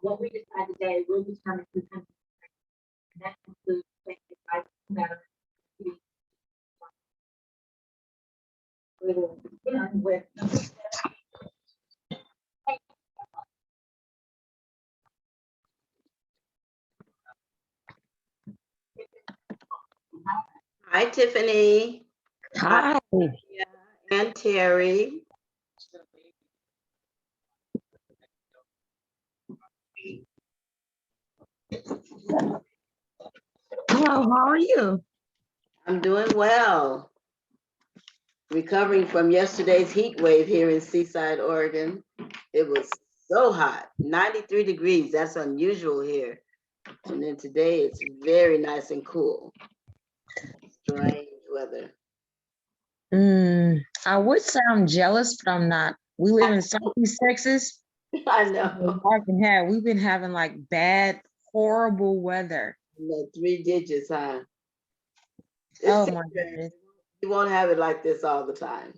What we decide today will determine who comes. That includes we will begin with Hi, Tiffany. Hi. And Terry. Hello, how are you? I'm doing well. Recovering from yesterday's heat wave here in Seaside, Oregon. It was so hot, 93 degrees. That's unusual here. And then today it's very nice and cool. Strange weather. I would sound jealous, but I'm not. We live in Southeast Texas. I know. We've been having like bad, horrible weather. 3 digits, huh? Oh my goodness. You won't have it like this all the time.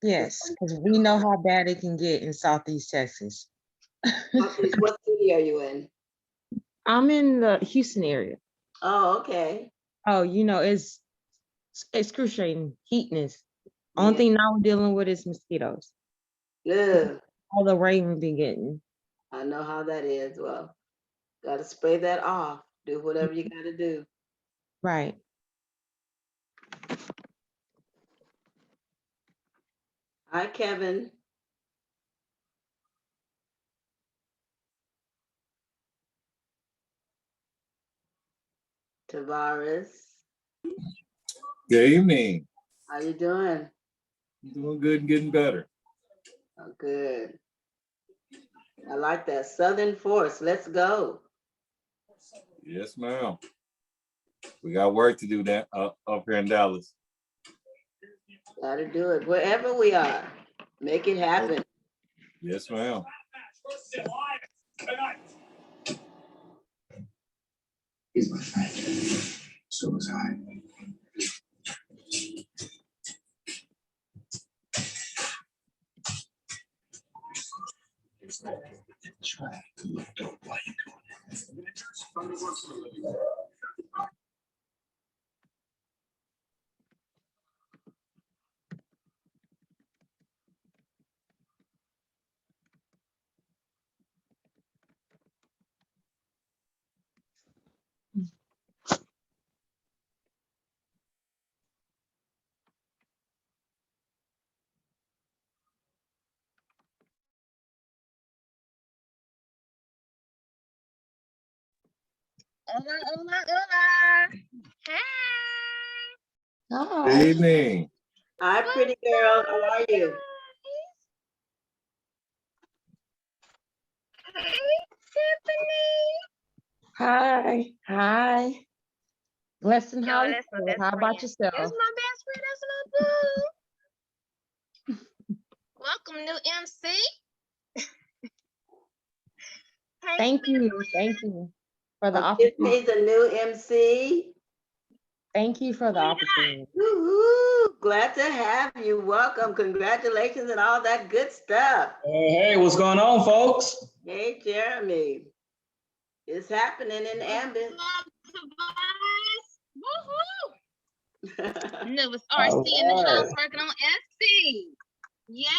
Yes, because we know how bad it can get in Southeast Texas. What city are you in? I'm in the Houston area. Oh, okay. Oh, it's excruciating heatness. Only thing now we're dealing with is mosquitoes. Ugh. All the rain we've been getting. I know how that is. Well, got to spray that off. Do whatever you got to do. Right. Hi, Kevin. Tavares. Good evening. How you doing? Doing good and getting better. Oh, good. I like that. Southern Force. Let's go. Yes, ma'am. We got work to do that up here in Dallas. Got to do it. Wherever we are, make it happen. Yes, ma'am. He's my friend. So was I. Try to look dope while you're doing it. Hola. Hi. Good evening. Hi, pretty girl. How are you? Hi, Tiffany. Hi. Blessed and Yo, highly that's my favored. best How friend. about yourself? That's my best friend. That's my boo. welcome, new MC. Hey, Thank you for the Oh, opportunity. Tiffany's a new MC. Thank you for the opportunity. Woo-hoo. Glad to have you. Welcome. Congratulations and all that good stuff. Hey, what's going on, folks? Hey, Jeremy. It's happening in Ambit. Woohoo! Newest RC in the house working on SC. Yeah.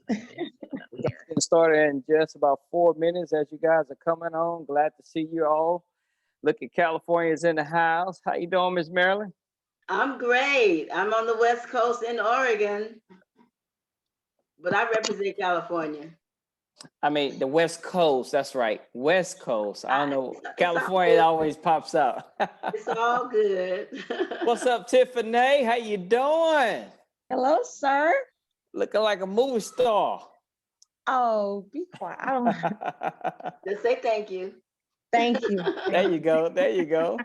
Get started in just about 4 minutes as you guys are coming on. Glad to see you all. Look at California's in the house. How you doing, Miss Marilyn? I'm great. I'm on the West Coast in Oregon, but I represent California. I mean, the West Coast. That's right, West Coast. I don't know. It's all California good. always pops up. It's all good. What's up, Tiffany? How you doing? Hello, sir. Looking like a movie star. Oh, be quiet. I don't Just say thank you. thank you. There you go. There you go.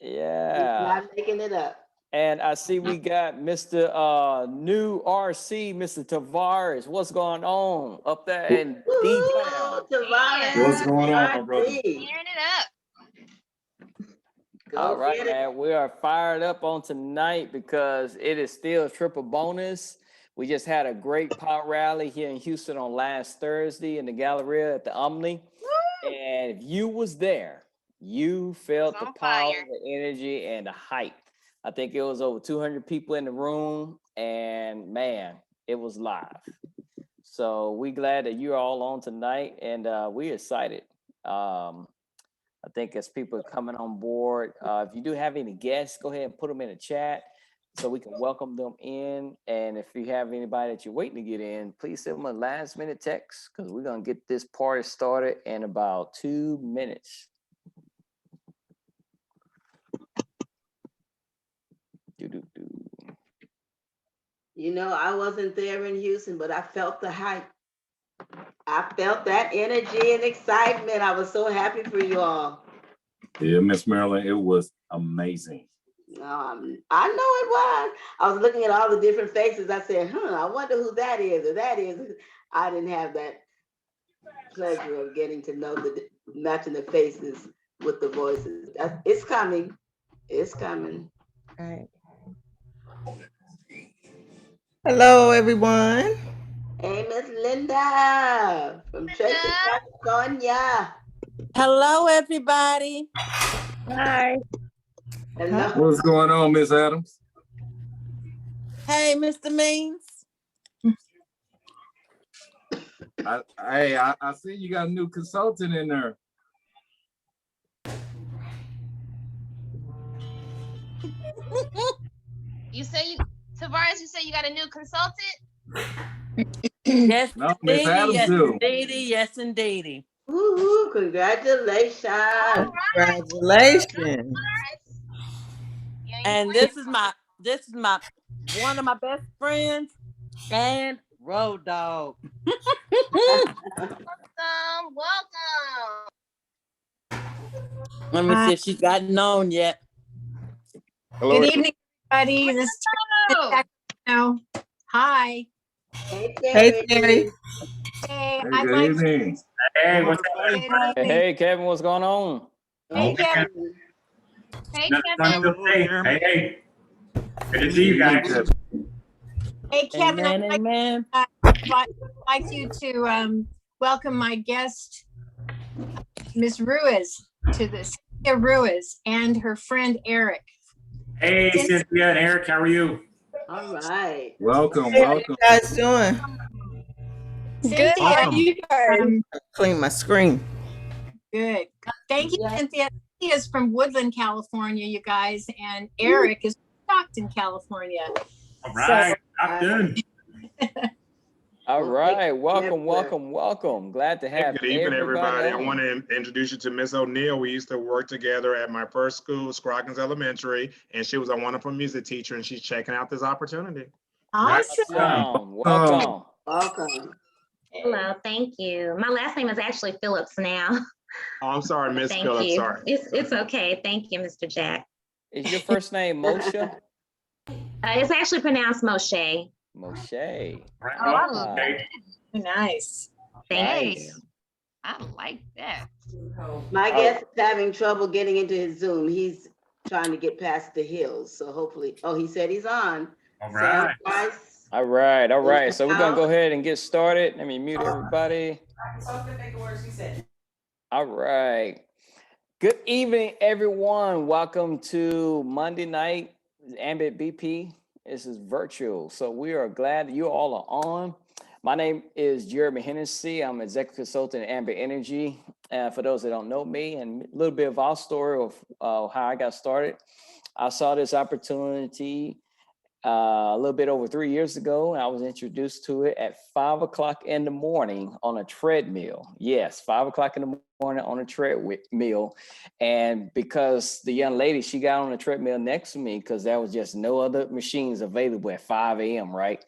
Yeah. Not making it up. And I see we got Mr. New RC, Mr. Tavares. What's going on up there in D-Town? Tavares. What's going on, my brother? RC. Tearing it up. Go All right, get it. man. We are fired up on tonight because it is still triple bonus. We just had a great power rally here in Houston on last Thursday in the Galleria at the Omni. And if you was there, you felt the on power, fire. the energy, and the hype. I think it was over 200 people in the room, and man, it was live. So we glad that you're all on tonight, and we're excited. I think as people are coming on board, if you do have any guests, go ahead and put them in the chat so we can welcome them in. And if you have anybody that you're waiting to get in, please send them a last minute text because we're going to get this party started in about 2 minutes. Do-do-do. You know, I wasn't there in Houston, but I felt the hype. I felt that energy and excitement. I was so happy for you all. Yeah, Miss Marilyn, it was amazing. I know it was. I was looking at all the different faces. I said, I wonder who that is or that is. I didn't have that pleasure of getting to know matching the faces with the voices. It's coming. It's coming. All right. Hello, everyone. Hey, Miss Linda from Tracy, California. Hello, everybody. Hi. Hello. What's going on, Miss Adams? Hey, Mr. Means. I see you got a new consultant in there. Tavares, you say you got a new consultant? Yes, No, Miss indeedy, Adams yes, do. indeedy, yes, indeedy. Woo-hoo, congratulations. Congratulations. And this is my one of my best friends and road dog. Welcome. Let me see if she's gotten on yet. Hello. Good evening, everybody. This is Hello. Hi. Hey, Hey, Terry. Hey, Hey, I'd good like evening. Hey, what's to Hey, Kevin, what's going on? Hey, Kevin. Hey, up? Kevin. Hey. Good to see you guys. Hey, Kevin. Amen, amen. I'd like you to welcome my guest, Miss Ruiz, to this. Cynthia Ruiz and her friend Eric. Hey, Cynthia and Eric, how are you? All right. Welcome, Hey, how welcome. you guys doing? Cynthia, Clean my screen. good. Thank you, Yeah. Cynthia. Cynthia's from Woodland, California, you guys, and Eric is from Stockton, California. All right, done. All right, welcome, Network. welcome, welcome. Glad to have Good evening, everybody. I on. want to introduce you to Miss O'Neill. We used to work together at my first school, Scroggins Elementary, and she was a wonderful music teacher, and she's checking out this opportunity. Awesome. Welcome. Welcome. Hello, thank you. My last name is actually Phillips now. Oh, I'm sorry, Miss Thank Phillips. you. Sorry. It's okay. Thank you, Mr. Jack. Is your first name Moshe? It's actually pronounced Moshe. Moshe. Oh, Nice. Thank hey, you. I like that. My Oh. guest is having trouble getting into his Zoom. He's trying to get past the hills. So hopefully, oh, he said he's on. All Sound right. nice. All right, all right. Open So we're gonna go house. ahead and get started. Let me mute everybody. All right. Good evening, everyone. Welcome to Monday night Ambit BP. This is virtual, so we are glad that you all are on. My name is Jeremy Hennessy. I'm executive consultant at Ambit Energy. For those that don't know me, and a little bit of our story of how I got started. I saw this opportunity a little bit over 3 years ago, and I was introduced to it at 5 o'clock in the morning on a treadmill. Yes, 5 o'clock in the morning on a treadmill. And because the young lady, she got on the treadmill next to me because there was just no other machines available at 5 a.m., right?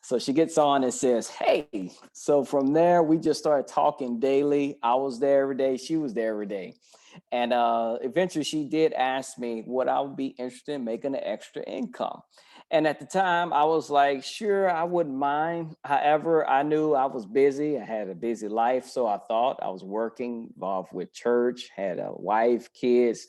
So she gets on and says, hey. So from there, we just started talking daily. I was there every day. She was there every day. And eventually she did ask me what I would be interested in making an extra income. And at the time I was like, sure, I wouldn't mind. However, I knew I was busy. I had a busy life. So I thought I was working, involved with church, had a wife, kids,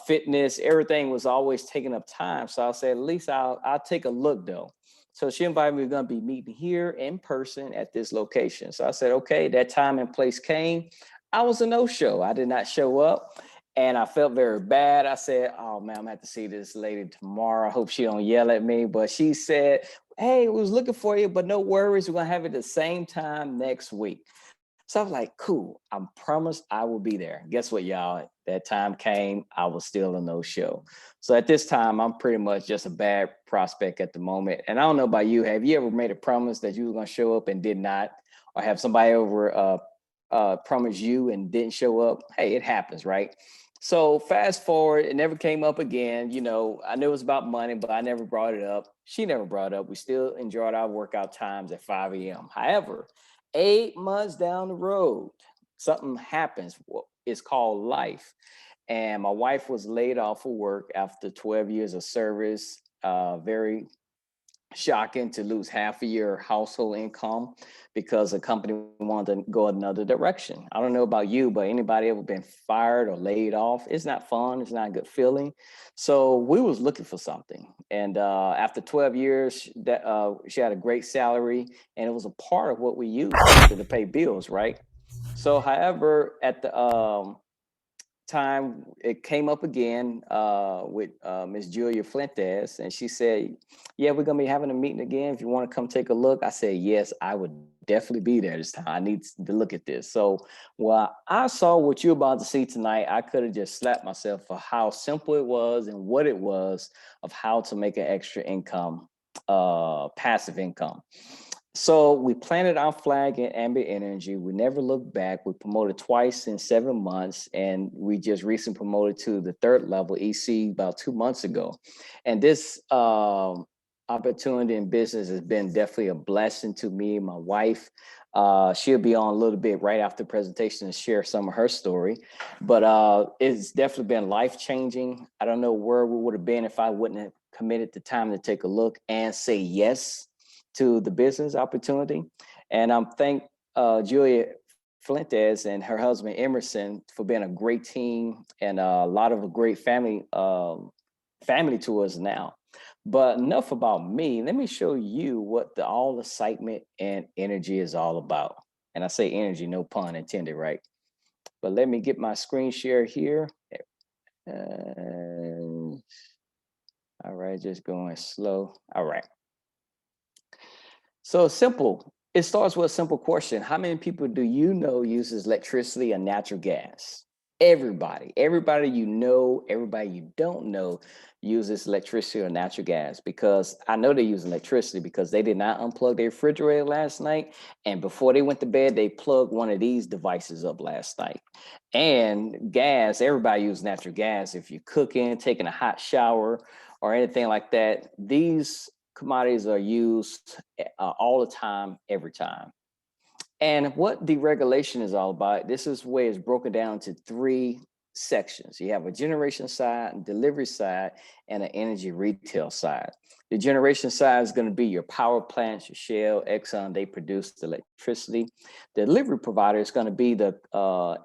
fitness, everything was always taking up time. So I said, at least I'll take a look though. So she invited me, we're gonna be meeting here in person at this location. So I said, okay, that time and place came. I was a no-show. I did not show up and I felt very bad. I said, oh man, I'm gonna have to see this lady tomorrow. I hope she don't yell at me. But she said, hey, we was looking for you, but no worries. We're gonna have it the same time next week. So I was like, cool, I promised I will be there. Guess what, y'all? That time came, I was still a no-show. So at this time, I'm pretty much just a bad prospect at the moment. And I don't know about you, have you ever made a promise that you were gonna show up and did not? Or have somebody over promise you and didn't show up? Hey, it happens, right? So fast forward, it never came up again. You know, I knew it was about money, but I never brought it up. She never brought it up. We still enjoyed our workout times at 5 a.m. However, 8 months down the road, something happens. It's called life. And my wife was laid off of work after 12 years of service. Very shocking to lose half of your household income because the company wanted to go another direction. I don't know about you, but anybody ever been fired or laid off? It's not fun. It's not a good feeling. So we was looking for something. And after 12 years, that she had a great salary and it was a part of what we used to pay bills, right? So however, at the time it came up again with Miss Julia Fuentes, and she said, yeah, we're gonna be having a meeting again. If you want to come take a look. I said, yes, I would definitely be there this time. I need to look at this. So while I saw what you're about to see tonight, I could have just slapped myself for how simple it was and what it was of how to make an extra income, passive income. So we planted our flag in Ambit Energy. We never looked back. We promoted twice in 7 months, and we just recently promoted to the third level EC about 2 months ago. And this opportunity in business has been definitely a blessing to me and my wife. She'll be on a little bit right after the presentation to share some of her story, but it's definitely been life-changing. I don't know where we would have been if I wouldn't have committed the time to take a look and say yes to the business opportunity. And I'm thank Julia Fuentes and her husband Emerson for being a great team and a lot of a great family to us now. But enough about me. Let me show you what all excitement and energy is all about. And I say energy, no pun intended, right? But let me get my screen share here. All right, just going slow. All right. So simple. It starts with a simple question. How many people do you know uses electricity and natural gas? Everybody. Everybody you know, everybody you don't know uses electricity or natural gas, because I know they use electricity because they did not unplug their refrigerator last night. And before they went to bed, they plugged one of these devices up last night. And gas, everybody uses natural gas. If you're cooking, taking a hot shower, or anything like that, these commodities are used all the time, every time. And what deregulation is all about, this is where it's broken down to three sections. You have a generation side, and delivery side, and an energy retail side. The generation side is going to be your power plants, your Shell, Exxon, they produce the electricity. The delivery provider is going to be the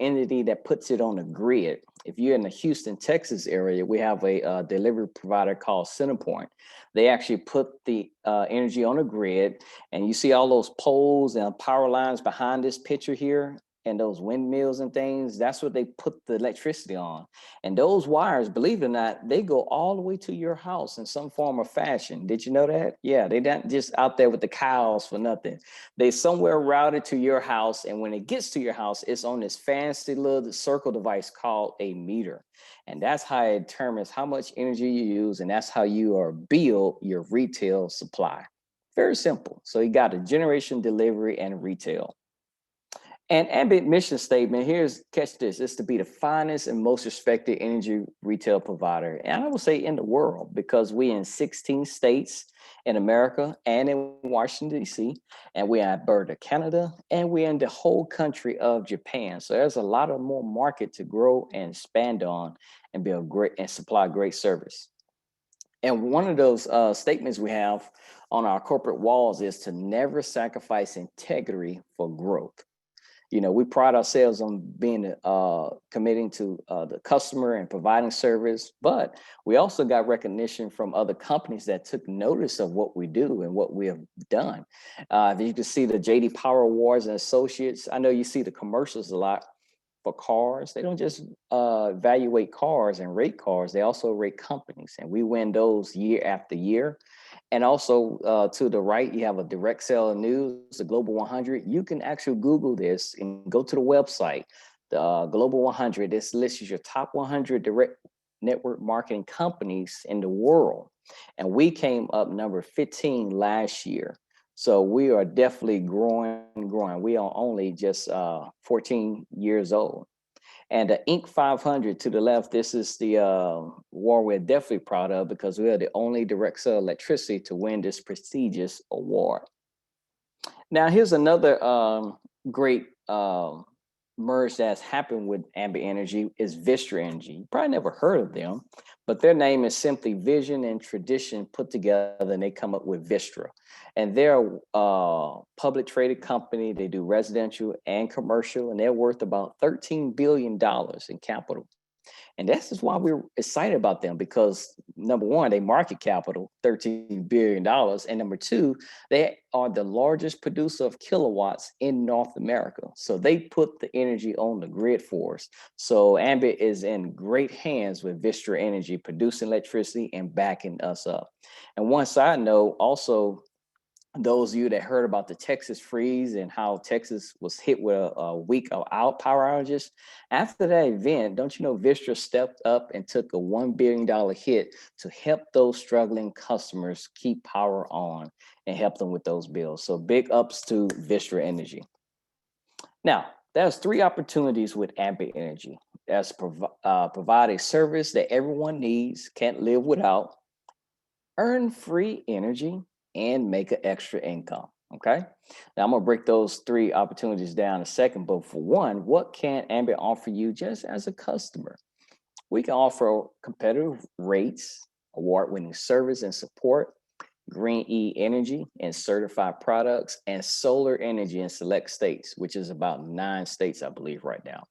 entity that puts it on the grid. If you're in the Houston, Texas area, we have a delivery provider called CenterPoint. They actually put the energy on the grid, and you see all those poles and power lines behind this picture here, and those windmills and things, that's what they put the electricity on. And those wires, believe it or not, they go all the way to your house in some form or fashion. Did you know that? Yeah, they're not just out there with the cows for nothing. They somewhere routed to your house, and when it gets to your house, it's on this fancy little circle device called a meter. And that's how it determines how much energy you use, and that's how you are bill your retail supply. Very simple. So you got a generation, delivery, and retail. And Ambit mission statement, here's, catch this, is to be the finest and most respected energy retail provider. And I would say in the world, because we in 16 states in America and in Washington, D.C., and we're in Alberta, Canada, and we're in the whole country of Japan. So there's a lot of more market to grow and expand on and be a great and supply great service. And one of those statements we have on our corporate walls is to never sacrifice integrity for growth. You know, we pride ourselves on being committing to the customer and providing service, but we also got recognition from other companies that took notice of what we do and what we have done. You can see the JD Power Awards and Associates. I know you see the commercials a lot for cars. They don't just evaluate cars and rate cars, they also rate companies, and we win those year after year. And also to the right, you have a direct sell news, the Global 100. You can actually Google this and go to the website, the Global 100. This lists your top 100 direct network marketing companies in the world. And we came up number 15 last year. So we are definitely growing. We are only just 14 years old. And the Inc. 500 to the left, this is the award we're definitely proud of because we are the only direct sell electricity to win this prestigious award. Now, here's another great merge that's happened with Ambit Energy is Vistra Energy. You probably never heard of them, but their name is simply Vision and Tradition put together, and they come up with Vistra. And they're a public traded company. They do residential and commercial, and they're worth about $13 billion in capital. And this is why we're excited about them, because number one, they market capital, $13 billion. And number two, they are the largest producer of kilowatts in North America. So they put the energy on the grid for us. So Ambit is in great hands with Vistra Energy, producing electricity and backing us up. And one side note, also, those of you that heard about the Texas freeze and how Texas was hit with a week of power outages, after that event, don't you know Vistra stepped up and took a $1 billion hit to help those struggling customers keep power on and help them with those bills. So big ups to Vistra Energy. Now, there's 3 opportunities with Ambit Energy. That's provide a service that everyone needs, can't live without, earn free energy, and make an extra income. Okay. Now I'm gonna break those 3 opportunities down in a second. But for one, what can Ambit offer you just as a customer? We can offer competitive rates, award-winning service and support, green energy and certified products, and solar energy in select states, which is about 9 states, I believe, right now.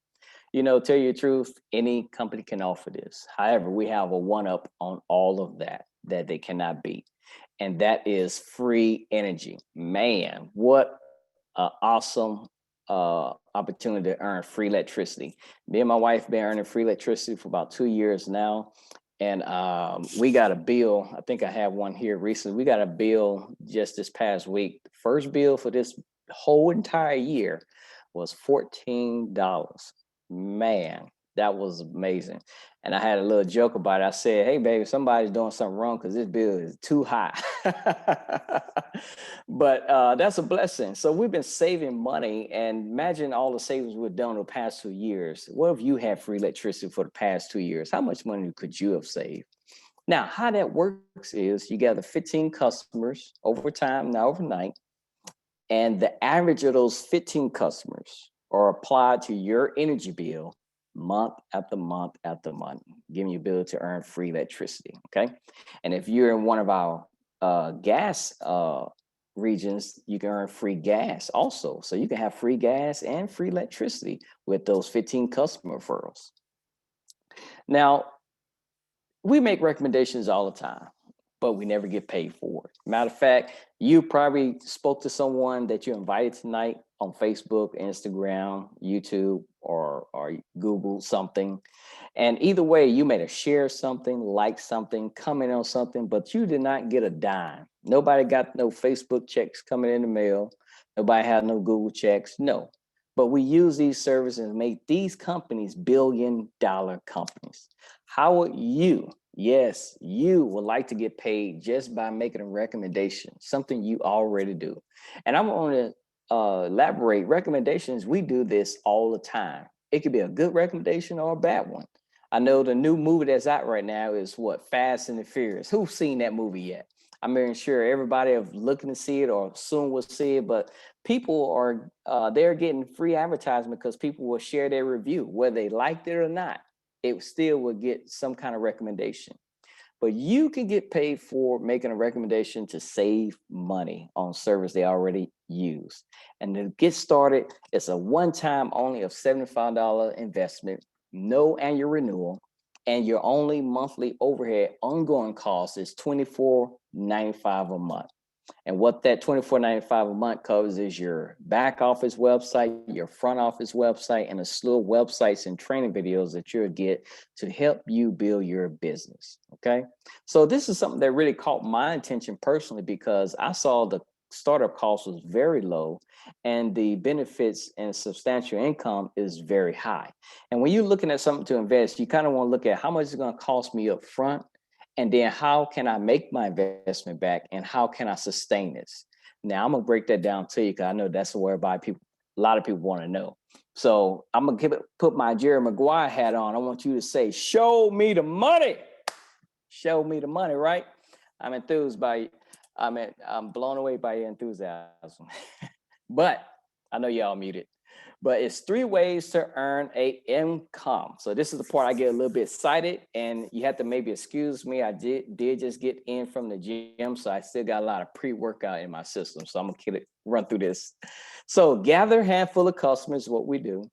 You know, tell you the truth, any company can offer this. However, we have a one-up on all of that they cannot beat. And that is free energy. Man, what an awesome opportunity to earn free electricity. Me and my wife been earning free electricity for about 2 years now. And we got a bill. I think I have one here recently. We got a bill just this past week. The first bill for this whole entire year was $14. Man, that was amazing. And I had a little joke about it. I said, hey, baby, somebody's doing something wrong because this bill is too high. But that's a blessing. So we've been saving money, and imagine all the savings we've done over the past 2 years. What if you had free electricity for the past 2 years? How much money could you have saved? Now, how that works is you gather 15 customers over time, not overnight. And the average of those 15 customers are applied to your energy bill month after month after month, giving you ability to earn free electricity. Okay. And if you're in one of our gas regions, you can earn free gas also. So you can have free gas and free electricity with those 15 customer referrals. Now, we make recommendations all the time, but we never get paid for it. Matter of fact, you probably spoke to someone that you invited tonight on Facebook, Instagram, YouTube, or Google something. And either way, you may have shared something, liked something, comment on something, but you did not get a dime. Nobody got no Facebook checks coming in the mail. Nobody had no Google checks. No. But we use these services and make these companies billion-dollar companies. How would you, yes, you would like to get paid just by making a recommendation, something you already do? And I'm going to elaborate. Recommendations, we do this all the time. It could be a good recommendation or a bad one. I know the new movie that's out right now is what? Fast and the Furious. Who's seen that movie yet? I'm very sure everybody is looking to see it or soon will see it, but people are they're getting free advertisement because people will share their review, whether they liked it or not. It still will get some kind of recommendation. But you can get paid for making a recommendation to save money on service they already use. And to get started, it's a one-time only of $75 investment, no annual renewal, and your only monthly overhead ongoing cost is $24.95 a month. And what that $24.95 a month covers is your back office website, your front office website, and a slew of websites and training videos that you'll get to help you build your business. Okay. So this is something that really caught my attention personally because I saw the startup cost was very low and the benefits and substantial income is very high. And when you're looking at something to invest, you kind of want to look at how much it's going to cost me up front. And then how can I make my investment back and how can I sustain this? Now I'm gonna break that down to you because I know that's where a lot of people want to know. So I'm gonna put my Jerry Maguire hat on. I want you to say, show me the money. Show me the money, right? I'm blown away by your enthusiasm. But I know y'all muted. But it's 3 ways to earn a income. So this is the part I get a little bit excited and you have to maybe excuse me. I did just get in from the gym, so I still got a lot of pre-workout in my system. So I'm gonna run through this. So gather a handful of customers, what we do,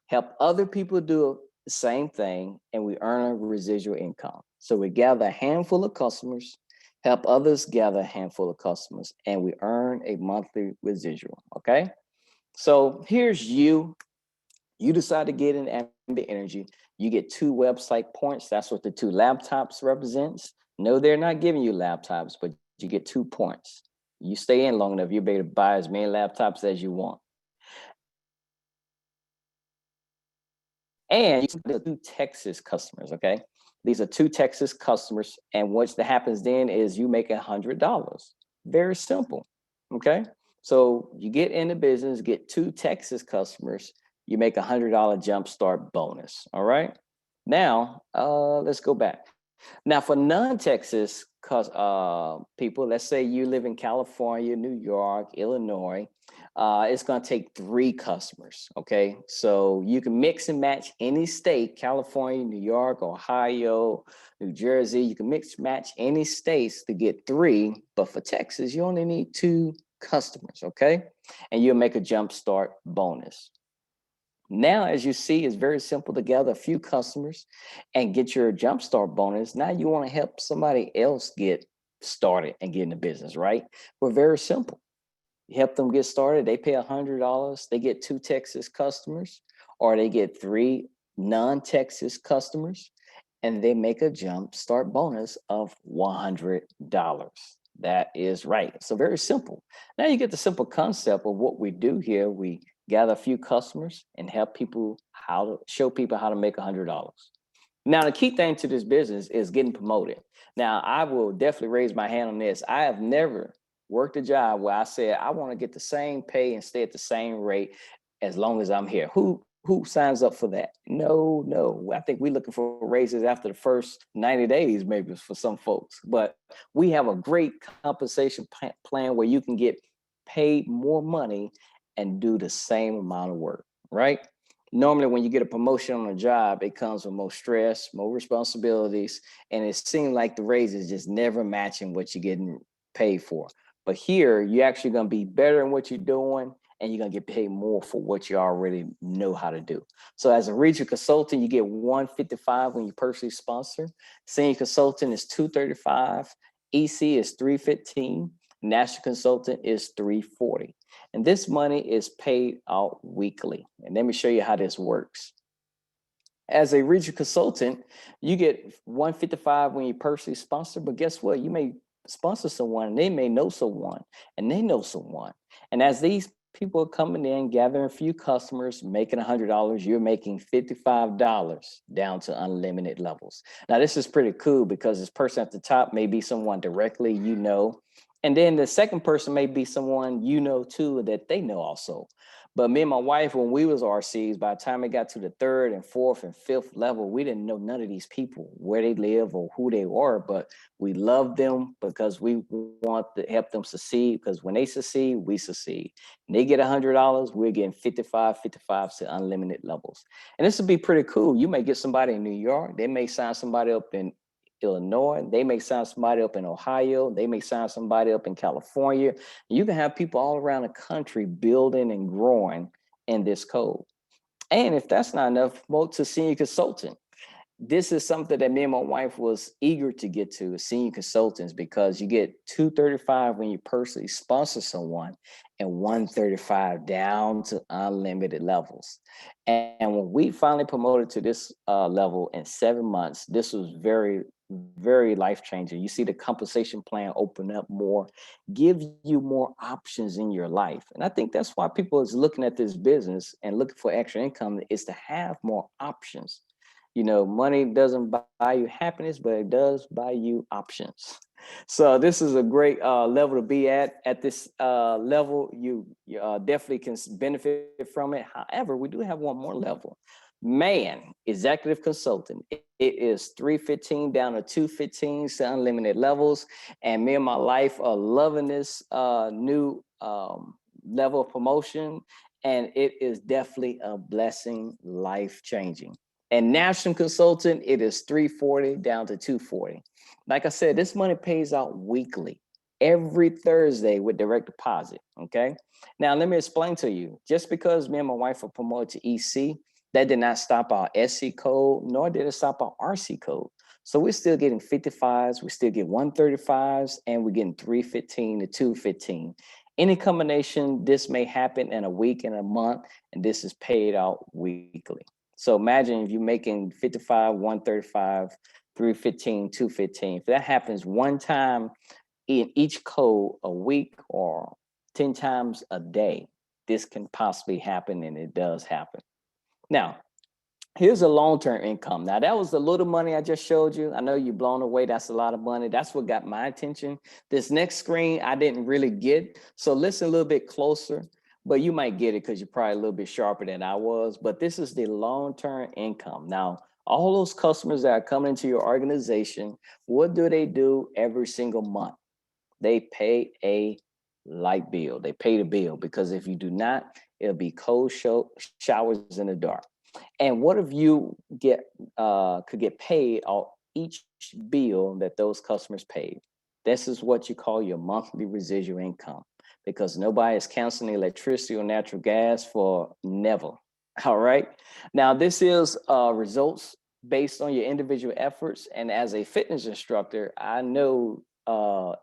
help other people do the same thing, and we earn a residual income. So we gather a handful of customers, help others gather a handful of customers, and we earn a monthly residual, okay? So here's you decide to get in Ambit Energy. You get 2 website points. That's what the 2 laptops represents. No, they're not giving you laptops, but you get 2 points. You stay in long enough, you'll be able to buy as many laptops as you want. And you can 2 Texas customers, okay? These are 2 Texas customers. And what happens then is you make $100. Very simple, okay? So you get in the business, get 2 Texas customers, you make $100 jumpstart bonus. All right. Now, let's go back. Now for non-Texas people, let's say you live in California, New York, Illinois, it's going to take 3 customers. Okay. So you can mix and match any state, California, New York, Ohio, New Jersey. You can mix match any states to get 3, but for Texas, you only need 2 customers, okay? And you'll make a jump start bonus. Now, as you see, it's very simple to gather a few customers and get your jump start bonus. Now you want to help somebody else get started and get in the business, right? We're very simple. You help them get started, they pay $100, they get 2 Texas customers, or they get 3 non-Texas customers, and they make a jump start bonus of $100. That is right. So very simple. Now you get the simple concept of what we do here. We gather a few customers and help people show people how to make $100. Now, the key thing to this business is getting promoted. Now, I will definitely raise my hand on this. I have never worked a job where I said, I want to get the same pay and stay at the same rate as long as I'm here. Who signs up for that? No. I think we're looking for raises after the first 90 days, maybe for some folks. But we have a great compensation plan where you can get paid more money and do the same amount of work, right? Normally when you get a promotion on a job, it comes with more stress, more responsibilities, and it seems like the raise is just never matching what you're getting paid for. But here, you're actually going to be better in what you're doing, and you're going to get paid more for what you already know how to do. So as a regional consultant, you get 155 when you personally sponsor. Senior consultant is 235. EC is 315. National consultant is 340. And this money is paid out weekly. And let me show you how this works. As a regional consultant, you get 155 when you personally sponsor, but guess what? You may sponsor someone and they may know someone and they know someone. And as these people are coming in, gathering a few customers, making $100, you're making $55 down to unlimited levels. Now, this is pretty cool because this person at the top may be someone directly you know. And then the second person may be someone you know too that they know also. But me and my wife, when we was RCs, by the time it got to the third and fourth and fifth level, we didn't know none of these people, where they live or who they were, but we loved them because we want to help them succeed, because when they succeed, we succeed. And they get $100, we're getting 55 to unlimited levels. And this would be pretty cool. You may get somebody in New York, they may sign somebody up in Illinois, they may sign somebody up in Ohio, they may sign somebody up in California. You can have people all around the country building and growing in this code. And if that's not enough, promote to senior consultant. This is something that me and my wife was eager to get to, senior consultants, because you get 235 when you personally sponsor someone and 135 down to unlimited levels. And when we finally promoted to this level in 7 months, this was very, very life-changing. You see the compensation plan open up more, give you more options in your life. And I think that's why people is looking at this business and looking for extra income, is to have more options. You know, money doesn't buy you happiness, but it does buy you options. So this is a great level to be at. At this level, you definitely can benefit from it. However, we do have one more level. Man, executive consultant. It is 315 down to 215 to unlimited levels. And me and my wife are loving this new level of promotion. And it is definitely a blessing, life-changing. And national consultant, it is 340 down to 240. Like I said, this money pays out weekly, every Thursday with direct deposit, okay? Now, let me explain to you. Just because me and my wife are promoted to EC, that did not stop our SC code, nor did it stop our RC code. So we're still getting 55s, we still get 135s, and we're getting 315 to 215. Any combination, this may happen in a week, in a month, and this is paid out weekly. So imagine if you're making 55, 135, 315, 215. If that happens one time in each code a week or 10 times a day, this can possibly happen, and it does happen. Now, here's a long-term income. Now, that was the little money I just showed you. I know you're blown away. That's a lot of money. That's what got my attention. This next screen, I didn't really get. So listen a little bit closer. But you might get it because you're probably a little bit sharper than I was. But this is the long-term income. Now, all those customers that are coming into your organization, what do they do every single month? They pay a light bill. They pay the bill, because if you do not, it'll be cold showers in the dark. And what if you could get paid on each bill that those customers paid? This is what you call your monthly residual income, because nobody is canceling electricity or natural gas for never. All right. Now, this is results based on your individual efforts. And as a fitness instructor, I know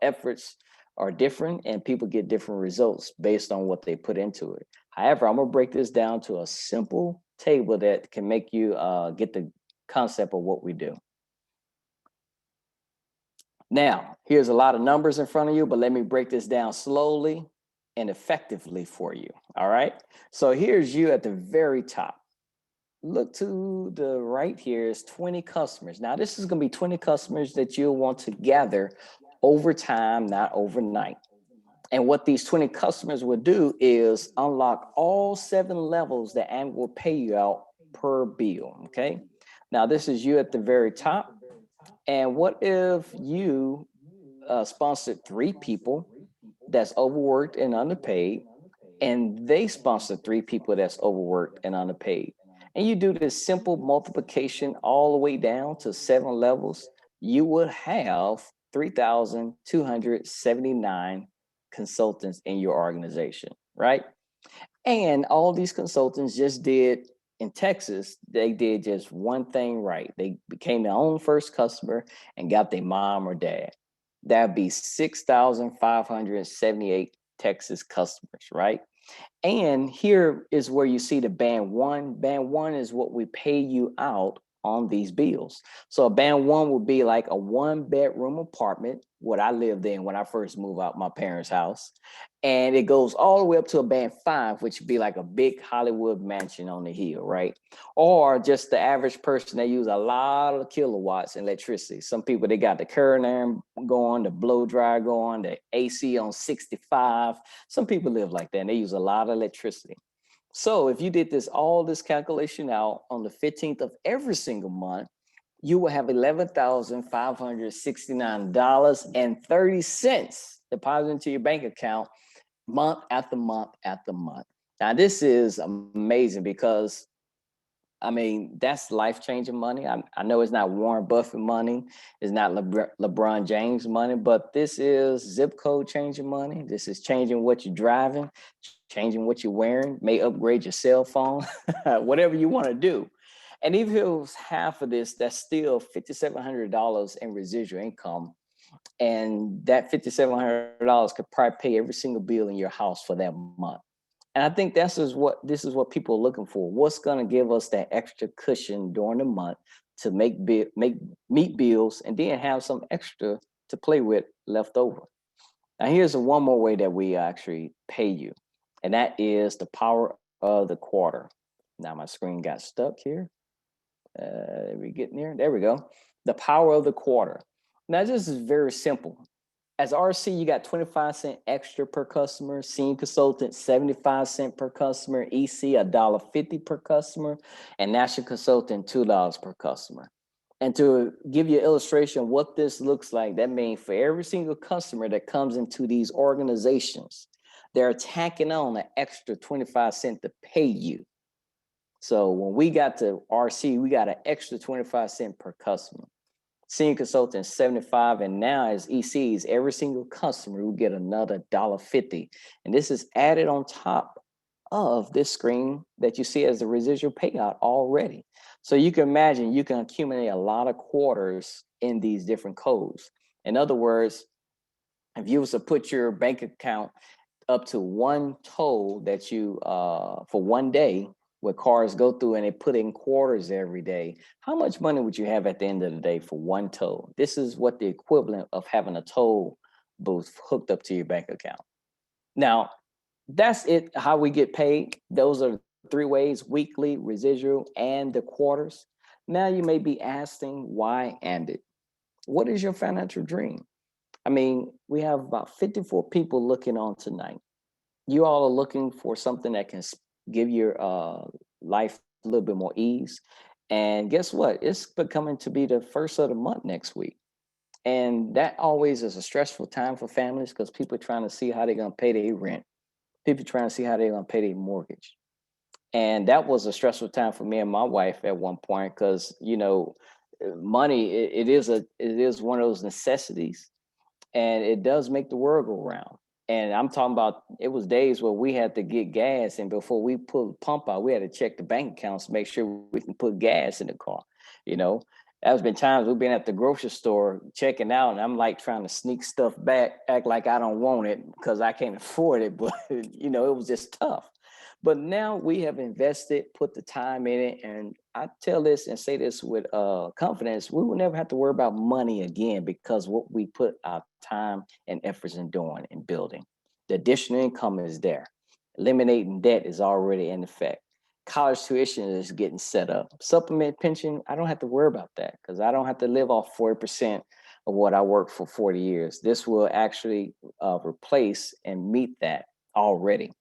efforts are different and people get different results based on what they put into it. However, I'm going to break this down to a simple table that can make you get the concept of what we do. Now, here's a lot of numbers in front of you, but let me break this down slowly and effectively for you. All right. So here's you at the very top. Look to the right here is 20 customers. Now, this is going to be 20 customers that you'll want to gather over time, not overnight. And what these 20 customers will do is unlock all 7 levels that Ambit will pay you out per bill. Okay. Now, this is you at the very top. And what if you sponsored 3 people that's overworked and underpaid, and they sponsored 3 people that's overworked and underpaid? and you do this simple multiplication all the way down to 7 levels, you would have 3,279 consultants in your organization, right? And all these consultants just did in Texas, they did just one thing right. They became their own first customer and got their mom or dad. That'd be 6,578 Texas customers, right? And here is where you see the band one. Band one is what we pay you out on these bills. So a band one would be like a 1-bedroom apartment, what I lived in when I first moved out my parents' house. And it goes all the way up to a band 5, which would be like a big Hollywood mansion on the hill, right? Or just the average person, they use a lot of kilowatts in electricity. Some people, they got the current air going, the blow dryer going, the AC on 65. Some people live like that and they use a lot of electricity. So if you did all this calculation out on the 15th of every single month, you will have $11,569.30 deposited into your bank account month after month after month. Now, this is amazing because, I mean, that's life-changing money. I know it's not Warren Buffett money, it's not LeBron James money, but this is zip code changing money. This is changing what you're driving, changing what you're wearing, may upgrade your cell phone, whatever you want to do. And even if it was half of this, that's still $5,700 in residual income. And that $5,700 could probably pay every single bill in your house for that month. And I think this is what people are looking for. What's going to give us that extra cushion during the month to meet bills and then have some extra to play with left over. Now, here's one more way that we actually pay you, and that is the power of the quarter. Now my screen got stuck here. We getting there? There we go. The power of the quarter. Now this is very simple. As RC, you got 25 cents extra per customer, senior consultant, 75 cents per customer, EC, $1.50 per customer, and national consultant, $2 per customer. And to give you an illustration of what this looks like, that means for every single customer that comes into these organizations, they're tacking on an extra 25 cents to pay you. So when we got to RC, we got an extra 25 cents per customer. Senior consultant 75, and now as ECs, every single customer will get another $1.50. And this is added on top of this screen that you see as the residual payout already. So you can imagine you can accumulate a lot of quarters in these different codes. In other words, if you was to put your bank account up to one toll that you for one day, where cars go through and they put in quarters every day, how much money would you have at the end of the day for one toll? This is what the equivalent of having a toll booth hooked up to your bank account. Now, that's it, how we get paid. Those are 3 ways: weekly, residual, and the quarters. Now you may be asking, why Ambit? What is your financial dream? I mean, we have about 54 people looking on tonight. You all are looking for something that can give your life a little bit more ease. And guess what? It's becoming to be the first of the month next week. And that always is a stressful time for families because people are trying to see how they're going to pay their rent. People are trying to see how they're going to pay their mortgage. And that was a stressful time for me and my wife at one point because, you know, money, it is one of those necessities, and it does make the world go round. And I'm talking about, it was days where we had to get gas, and before we pull the pump out, we had to check the bank accounts to make sure we can put gas in the car. You know, there's been times we've been at the grocery store checking out, and I'm like trying to sneak stuff back, act like I don't want it because I can't afford it. But, you know, it was just tough. But now we have invested, put the time in it. And I tell this and say this with confidence, we will never have to worry about money again because what we put our time and efforts in doing and building. The additional income is there. Eliminating debt is already in effect. College tuition is getting set up. Supplement pension, I don't have to worry about that because I don't have to live off 40% of what I worked for 40 years. This will actually replace and meet that already.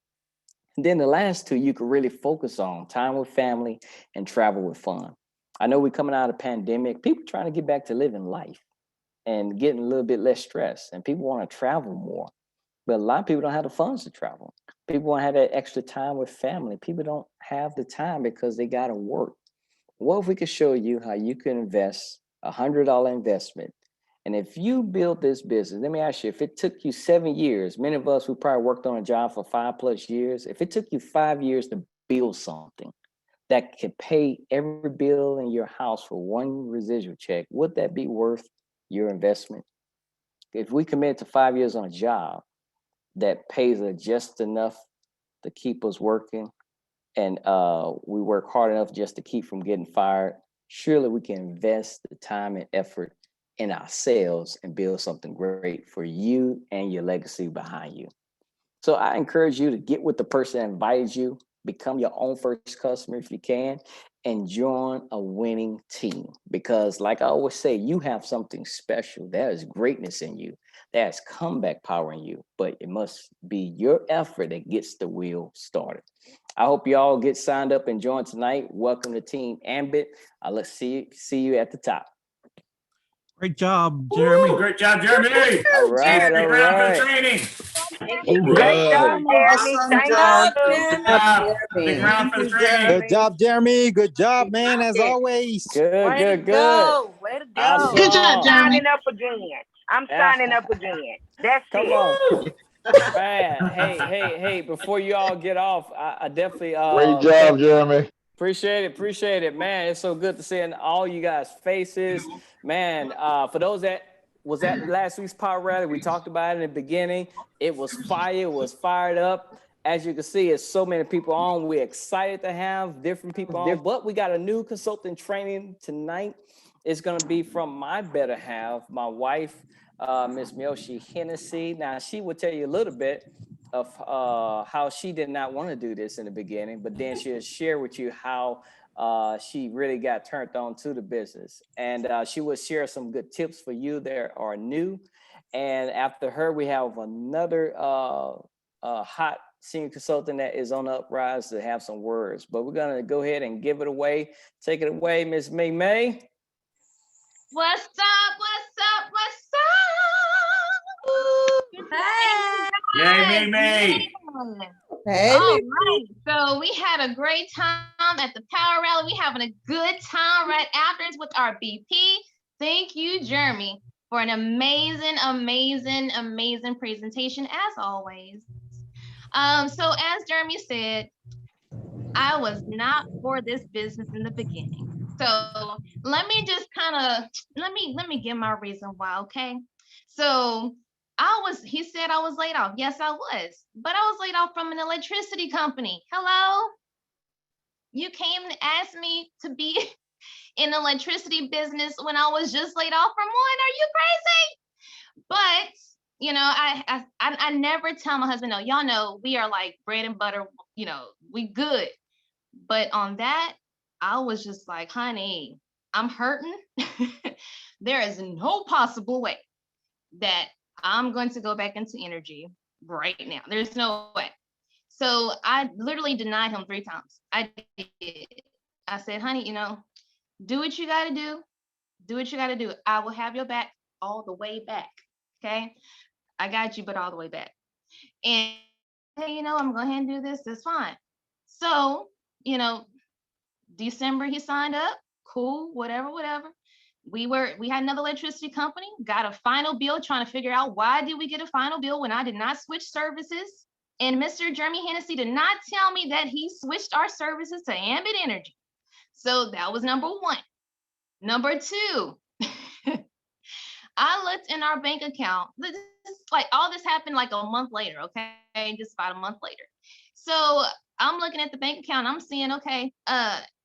And then the last 2 you can really focus on: time with family and travel with fun. I know we're coming out of pandemic, people trying to get back to living life and getting a little bit less stress, and people want to travel more. But a lot of people don't have the funds to travel. People want to have that extra time with family. People don't have the time because they got to work. What if we could show you how you can invest $100 investment? And if you build this business, let me ask you, if it took you 7 years, many of us who probably worked on a job for 5+ years, if it took you 5 years to build something that could pay every bill in your house for one residual check, would that be worth your investment? If we commit to 5 years on a job that pays us just enough to keep us working, and we work hard enough just to keep from getting fired, surely we can invest the time and effort in ourselves and build something great for you and your legacy behind you. So I encourage you to get with the person that invited you, become your own first customer if you can, and join a winning team. Because like I always say, you have something special. There is greatness in you. There's comeback power in you, but it must be your effort that gets the wheel started. I hope you all get signed up and join tonight. Welcome to Team Ambit. Let's see you at the top. Great job, Jeremy. Great job, Jeremy. All right, all right. Training. Great job, Jeremy. Thank you. Good job. Big round for the training. Good job, Jeremy. Good job, man, as always. Good, Way to good, good. go. Way to go. Awesome. Good job, I'm Jeremy. signing up again. I'm signing up again. That's Come it. on. Man, hey, before you all get off, I definitely Great job, Jeremy. appreciate it, man. It's so good to see all you guys' faces. Man, for those that was at last week's power rally, we talked about it in the beginning. It was fire, it was fired up. As you can see, it's so many people on. We're excited to have different people on, but we got a new consultant training tonight. It's gonna be from my better half, my wife, Miss Miyoshi Hennessy. Now, she will tell you a little bit of how she did not want to do this in the beginning, but then she'll share with you how she really got turned on to the business. And she will share some good tips for you that are new. And after her, we have another hot senior consultant that is on the uprise to have some words. But we're going to go ahead and give it away. Take it away, Miss May May. What's up? Yay, me. Hey, All right. So we had a great time at the power rally. We having a good time right afterwards with our BP. Thank you, Jeremy, for an amazing presentation as always. So as Jeremy said, I was not for this business in the beginning. So let me just let me give my reason why, okay? So he said I was laid off. Yes, I was, but I was laid off from an electricity company. Hello? You came and asked me to be in the electricity business when I was just laid off from one. Are you crazy? But you know, I never tell my husband, no, y'all know we are like bread and butter, you know, we good. But on that, I was just like, honey, I'm hurting. There is no possible way that I'm going to go back into energy right now. There's no way. So I literally denied him 3 times. I did. I said, honey, you know, do what you got to do. Do what you got to do. I will have your back all the way back. Okay. I got you, but all the way back. And hey, you know, I'm going to go ahead and do this. That's fine. So, you know, December he signed up. Cool, whatever. We had another electricity company, got a final bill, trying to figure out why did we get a final bill when I did not switch services. And Mr. Jeremy Hennessy did not tell me that he switched our services to Ambit Energy. So that was number 1. Number 2, I looked in our bank account. This is like all this happened like a month later, okay? Just about a month later. So I'm looking at the bank account. I'm seeing, okay,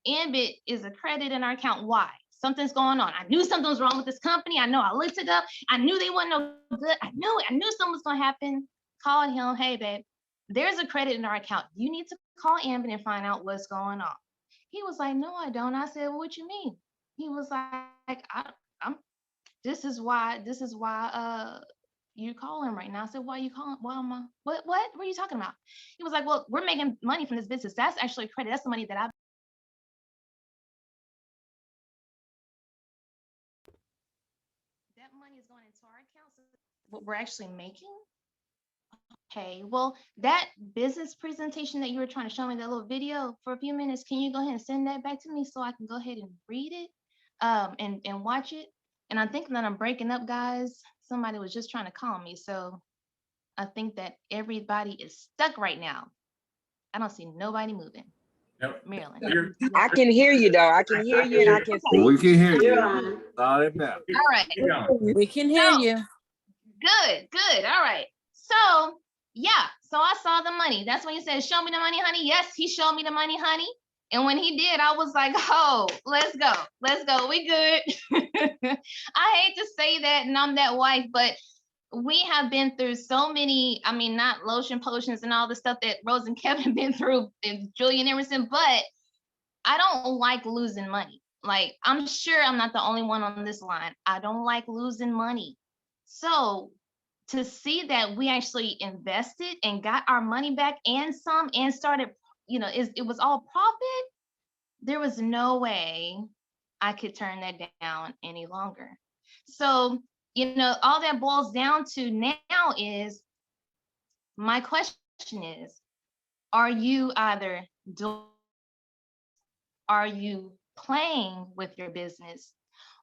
Ambit is a credit in our account. Why? Something's going on. I knew something was wrong with this company. I know I looked it up. I knew they weren't no good. I knew something was going to happen. Called him, hey, babe, there's a credit in our account. You need to call Ambit and find out what's going on. He was like, no, I don't. I said, well, what you mean? He was like, this is why you calling right now. I said, why are you calling? Why am I, what are you talking about? He was like, well, we're making money from this business. That's actually credit. That's the money that that money is going into our account. So what we're actually making. Okay, well, that business presentation that you were trying to show me, that little video for a few minutes, can you go ahead and send that back to me so I can go ahead and read it and watch it? And I'm thinking that I'm breaking up, guys. Somebody was just trying to call me, so I think that everybody is stuck right now. I don't see nobody moving. Yep. Maryland. You're- I can hear you though. I can hear you and I can see. We can hear You're you. on. All that matters. All right. Keep going. We can hear So, you. good. All right. So, yeah. So I saw the money. That's when he said, show me the money, honey. Yes, he showed me the money, honey. And when he did, I was like, oh, let's go. We good. I hate to say that, and I'm that wife, but we have been through so many, I mean, not lotion potions and all the stuff that Rose and Kevin been through, and Julie and Emerson, but I don't like losing money. Like, I'm sure I'm not the only one on this line. I don't like losing money. So to see that we actually invested and got our money back and some and started, it was all profit, there was no way I could turn that down any longer. So, all that boils down to now is, my question is, are you either are you playing with your business,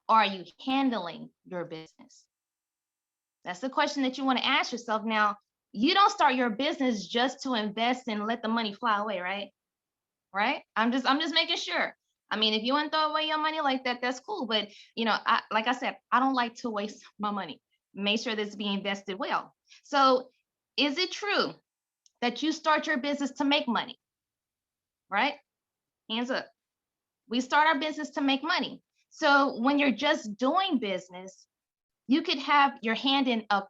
or are you handling your business? That's the question that you want to ask yourself. Now, you don't start your business just to invest and let the money fly away, right? Right? I'm just making sure. I mean, if you want to throw away your money like that, that's cool. But like I said, I don't like to waste my money. Make sure that it's being invested well. So, is it true that you start your business to make money? Right? Hands up. We start our business to make money. So when you're just doing business, you could have your hand in a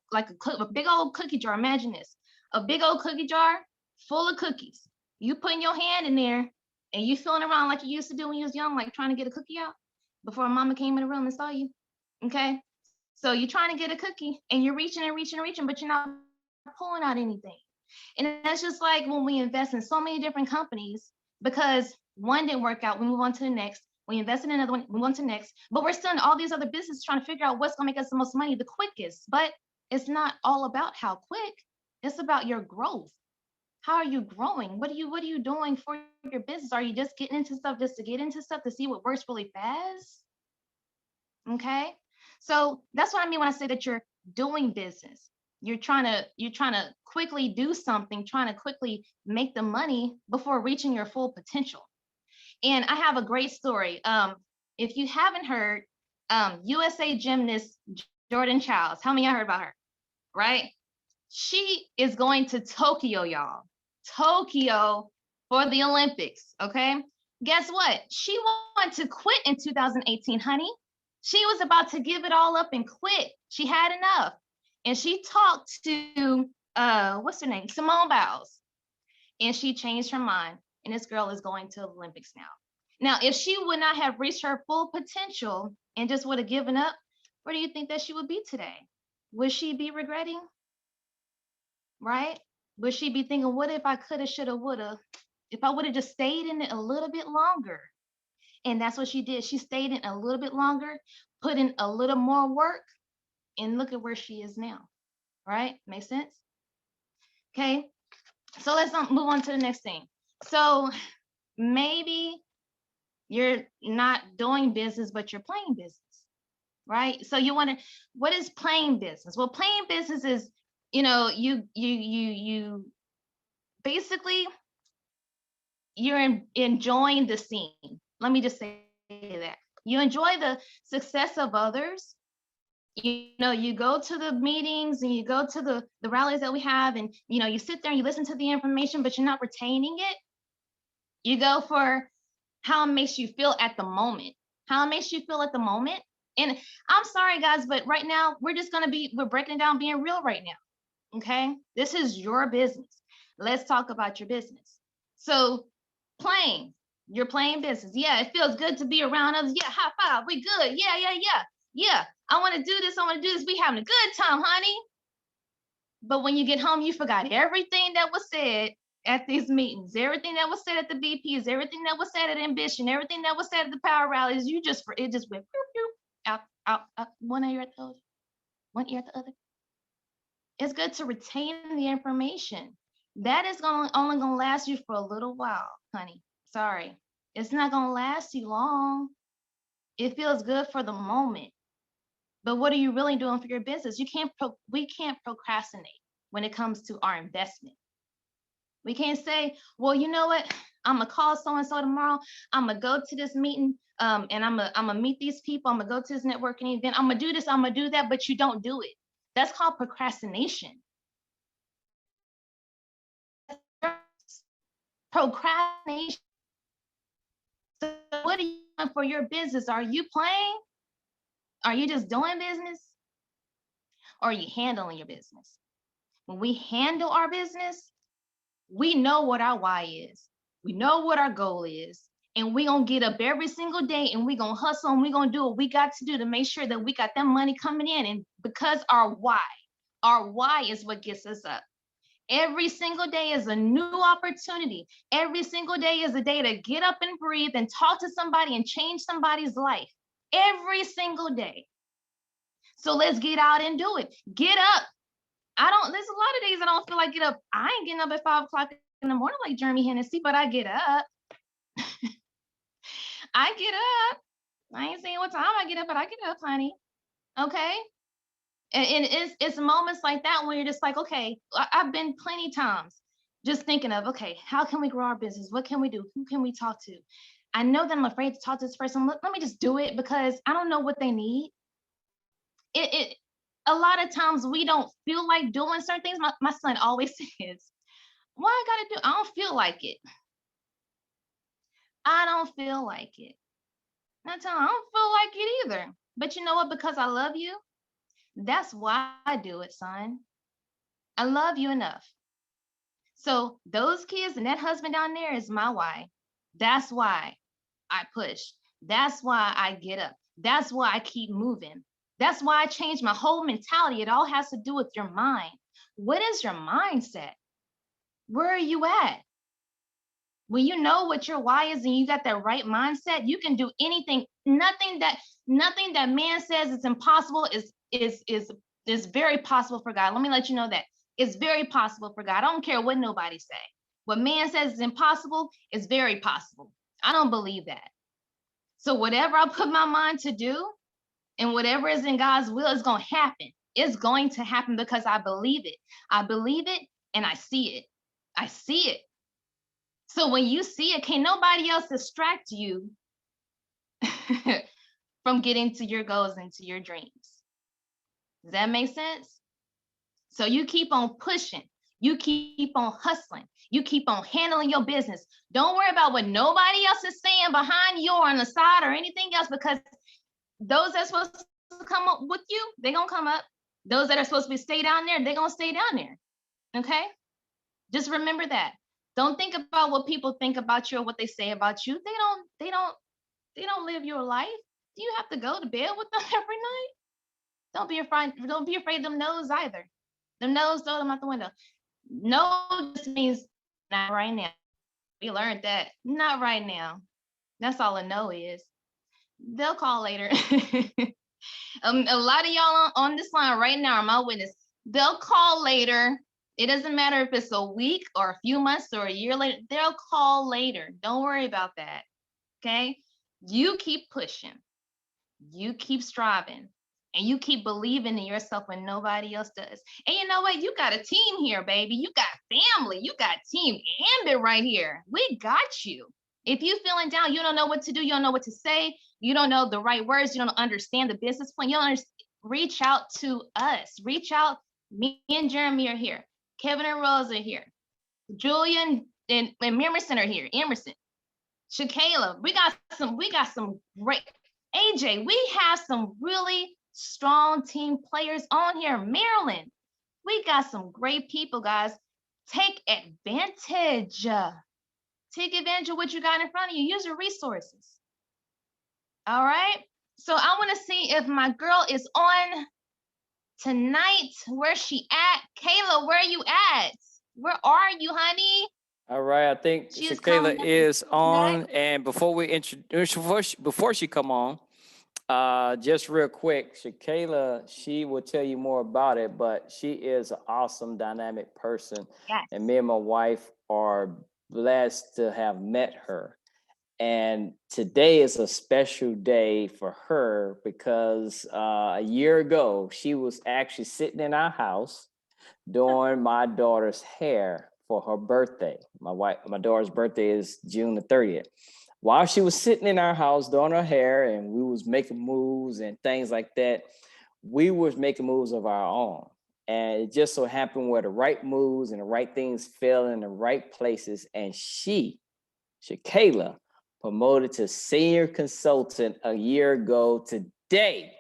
big old cookie jar. Imagine this, a big old cookie jar full of cookies. You putting your hand in there and you feeling around like you used to do when you was young, like trying to get a cookie out before mama came in the room and saw you. Okay. So you're trying to get a cookie and you're reaching and reaching and reaching, but you're not pulling out anything. And that's just like when we invest in so many different companies, because one didn't work out, we move on to the next. We invest in another one, we move on to the next. But we're still in all these other businesses trying to figure out what's going to make us the most money the quickest. But it's not all about how quick. It's about your growth. How are you growing? What are you doing for your business? Are you just getting into stuff just to get into stuff to see what works really fast? Okay. So that's what I mean when I say that you're doing business. You're trying to quickly do something, trying to quickly make the money before reaching your full potential. And I have a great story. If you haven't heard, USA gymnast Jordan Childs, how many of y'all heard about her? Right? She is going to Tokyo, y'all. Tokyo for the Olympics. Okay. Guess what? She wanted to quit in 2018, honey. She was about to give it all up and quit. She had enough. And she talked to what's her name? Simone Biles. And she changed her mind. And this girl is going to the Olympics now. Now, if she would not have reached her full potential and just would have given up, where do you think that she would be today? Would she be regretting? Right? Would she be thinking, what if I coulda, shoulda, woulda? If I would have just stayed in it a little bit longer. And that's what she did. She stayed in a little bit longer, put in a little more work, and look at where she is now. Right? Make sense? Okay. So let's move on to the next thing. So maybe you're not doing business, but you're playing business, right? So you want to, what is playing business? Well, playing business is, you basically, you're enjoying the scene. Let me just say that. You enjoy the success of others. You go to the meetings and you go to the rallies that we have, and you sit there and you listen to the information, but you're not retaining it. You go for how it makes you feel at the moment. How it makes you feel at the moment. And I'm sorry, guys, but right now we're breaking it down, being real right now. Okay, this is your business. Let's talk about your business. So you're playing business. Yeah, it feels good to be around others. Yeah, high five, we good. Yeah. I want to do this. We having a good time, honey. But when you get home, you forgot everything that was said at these meetings, everything that was said at the BPs, everything that was said at Ambition, everything that was said at the power rallies. It just went boop, boop, out, one ear at the other, one ear at the other. It's good to retain the information. That is only gonna last you for a little while, honey. Sorry. It's not gonna last you long. It feels good for the moment. But what are you really doing for your business? We can't procrastinate when it comes to our investment. We can't say, well, you know what? I'm gonna call so-and-so tomorrow. I'm gonna go to this meeting, and I'm gonna meet these people. I'm gonna go to this networking event. I'm gonna do this, I'm gonna do that, but you don't do it. That's called procrastination. Procrastination. So what are you doing for your business? Are you playing? Are you just doing business? Or are you handling your business? When we handle our business, we know what our why is. We know what our goal is. And we're going to get up every single day and we're going to hustle and we're going to do what we got to do to make sure that we got that money coming in. And because our why is what gets us up. Every single day is a new opportunity. Every single day is a day to get up and breathe and talk to somebody and change somebody's life. Every single day. So let's get out and do it. Get up. There's a lot of days I don't feel like get up. I ain't getting up at 5 o'clock in the morning like Jeremy Hennessy, but I get up. I get up. I ain't saying what time I get up, but I get up, honey. Okay. And it's moments like that when you're just like, okay, I've been plenty times just thinking of, okay, how can we grow our business? What can we do? Who can we talk to? I know that I'm afraid to talk to this person. Let me just do it because I don't know what they need. A lot of times we don't feel like doing certain things. My son always says, why I gotta do? I don't feel like it. I don't feel like it. And I tell him, I don't feel like it either. But you know what? Because I love you, that's why I do it, son. I love you enough. So those kids and that husband down there is my why. That's why I push. That's why I get up. That's why I keep moving. That's why I changed my whole mentality. It all has to do with your mind. What is your mindset? Where are you at? When you know what your why is and you got that right mindset, you can do anything. Nothing that man says is impossible is very possible for God. Let me let you know that. It's very possible for God. I don't care what nobody say. What man says is impossible is very possible. I don't believe that. So whatever I put my mind to do, and whatever is in God's will is going to happen. It's going to happen because I believe it. I believe it and I see it. I see it. So when you see it, can't nobody else distract you from getting to your goals and to your dreams. Does that make sense? So you keep on pushing. You keep on hustling. You keep on handling your business. Don't worry about what nobody else is saying behind you or on the side or anything else, because those that are supposed to come up with you, they're going to come up. Those that are supposed to stay down there, they're going to stay down there. Okay? Just remember that. Don't think about what people think about you or what they say about you. They don't live your life. Do you have to go to bed with them every night? Don't be afraid of them no's either. Them no's, throw them out the window. No just means not right now. We learned that. Not right now. That's all a no is. They'll call later. A lot of y'all on this line right now are my witness. They'll call later. It doesn't matter if it's a week or a few months or a year later. They'll call later. Don't worry about that. Okay? You keep pushing. You keep striving. And you keep believing in yourself when nobody else does. And you know what? You got a team here, baby. You got family. You got Team Ambit right here. We got you. If you feeling down, you don't know what to do. You don't know what to say. You don't know the right words. You don't understand the business plan. You don't understand. Reach out to us. Reach out. Me and Jeremy are here. Kevin and Rose are here. Julian and Emerson are here. Emerson, Shakayla. We got some great. AJ, we have some really strong team players on here. Maryland, we got some great people, guys. Take advantage. Take advantage of what you got in front of you. Use your resources. All right. So I want to see if my girl is on tonight. Where's she at? Kayla, where are you at? Where are you, honey? All right, I think Shakayla is on. And before we introduce, before she come on, Just real quick, Shakayla, she will tell you more about it, but she is an awesome, dynamic person. Yes. And me and my wife are blessed to have met her. And today is a special day for her because a year ago, she was actually sitting in our house doing my daughter's hair for her birthday. My daughter's birthday is June the 30th. While she was sitting in our house doing her hair and we was making moves and things like that, we was making moves of our own. And it just so happened where the right moves and the right things fell in the right places. And Shakayla, promoted to senior consultant a year ago today.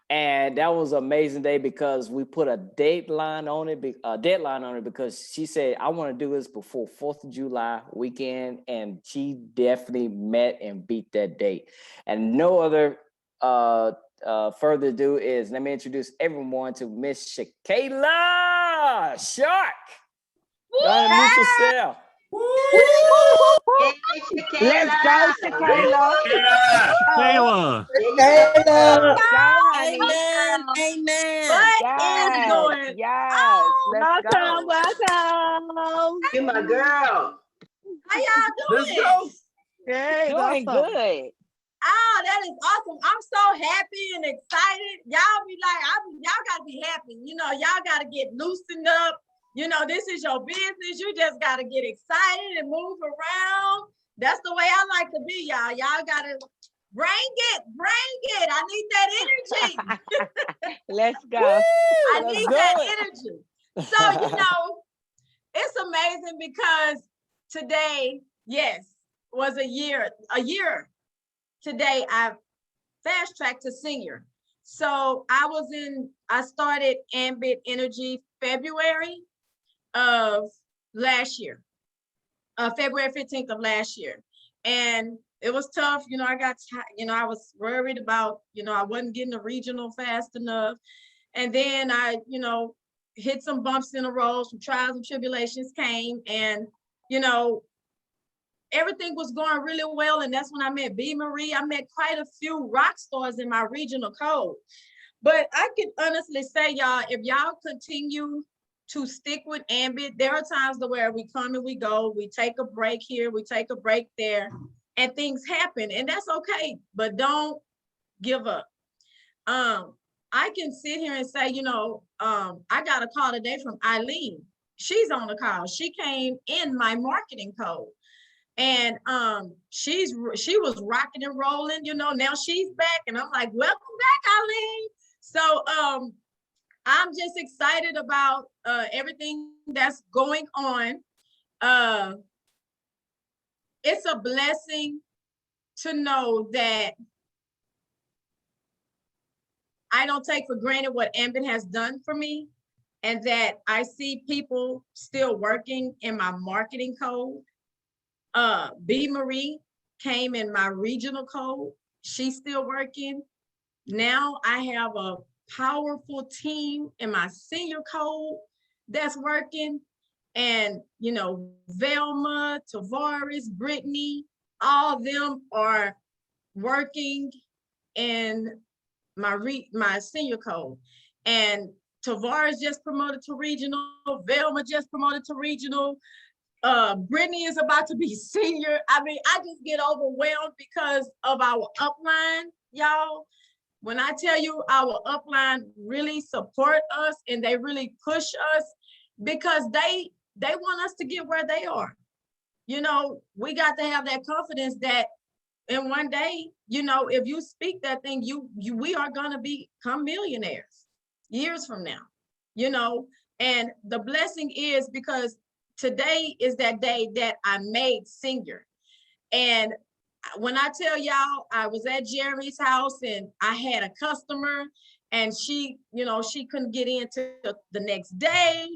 And that was an amazing day because we put a deadline on it because she said, I want to do this before 4th of July weekend. And she definitely met and beat that date. And no other further ado is, let me introduce everyone to Miss Shakayla Shark. Go ahead and mute yourself. Let's go, Shakayla. Kayla. Kayla. Go, honey. Amen. Amen. What is going Yes, let's go. Welcome. You my girl. How y'all Let's doing? go. Doing awesome. good. Oh, that is awesome. I'm so happy and excited. Y'all be like, y'all gotta be happy. You know, y'all gotta get loosened up. You know, this is your business. You just gotta get excited and move around. That's the way I like to be, y'all. Y'all gotta bring it. I need that energy. Let's go. I Let's need go that it. energy. So, you know, it's amazing because today, yes, was a year. Today, I fast tracked to senior. So I started Ambit Energy February of last year, February 15th of last year. And it was tough. You know, I was worried about, I wasn't getting the regional fast enough. And then I, hit some bumps in the road, some trials and tribulations came, and, everything was going really well. And that's when I met B. Marie. I met quite a few rock stars in my regional code. But I can honestly say, y'all, if y'all continue to stick with Ambit, there are times where we come and we go, we take a break here, we take a break there, and things happen. And that's okay, but don't give up. I can sit here and say, I got a call today from Eileen. She's on the call. She came in my marketing code. And she was rocking and rolling, now she's back, and I'm like, welcome back, Eileen. So I'm just excited about everything that's going on. It's a blessing to know that I don't take for granted what Ambit has done for me, and that I see people still working in my marketing code. B. Marie came in my regional code. She's still working. Now I have a powerful team in my senior code that's working. And, Velma, Tavares, Brittany, all of them are working in my senior code. And Tavares just promoted to regional. Velma just promoted to regional. Brittany is about to be senior. I mean, I just get overwhelmed because of our upline, y'all. When I tell you our upline really support us and they really push us because they want us to get where they are. We got to have that confidence that in one day, if you speak that thing, we are gonna become millionaires years from now, and the blessing is because today is that day that I made senior. And when I tell y'all, I was at Jeremy's house and I had a customer and she couldn't get in till the next day.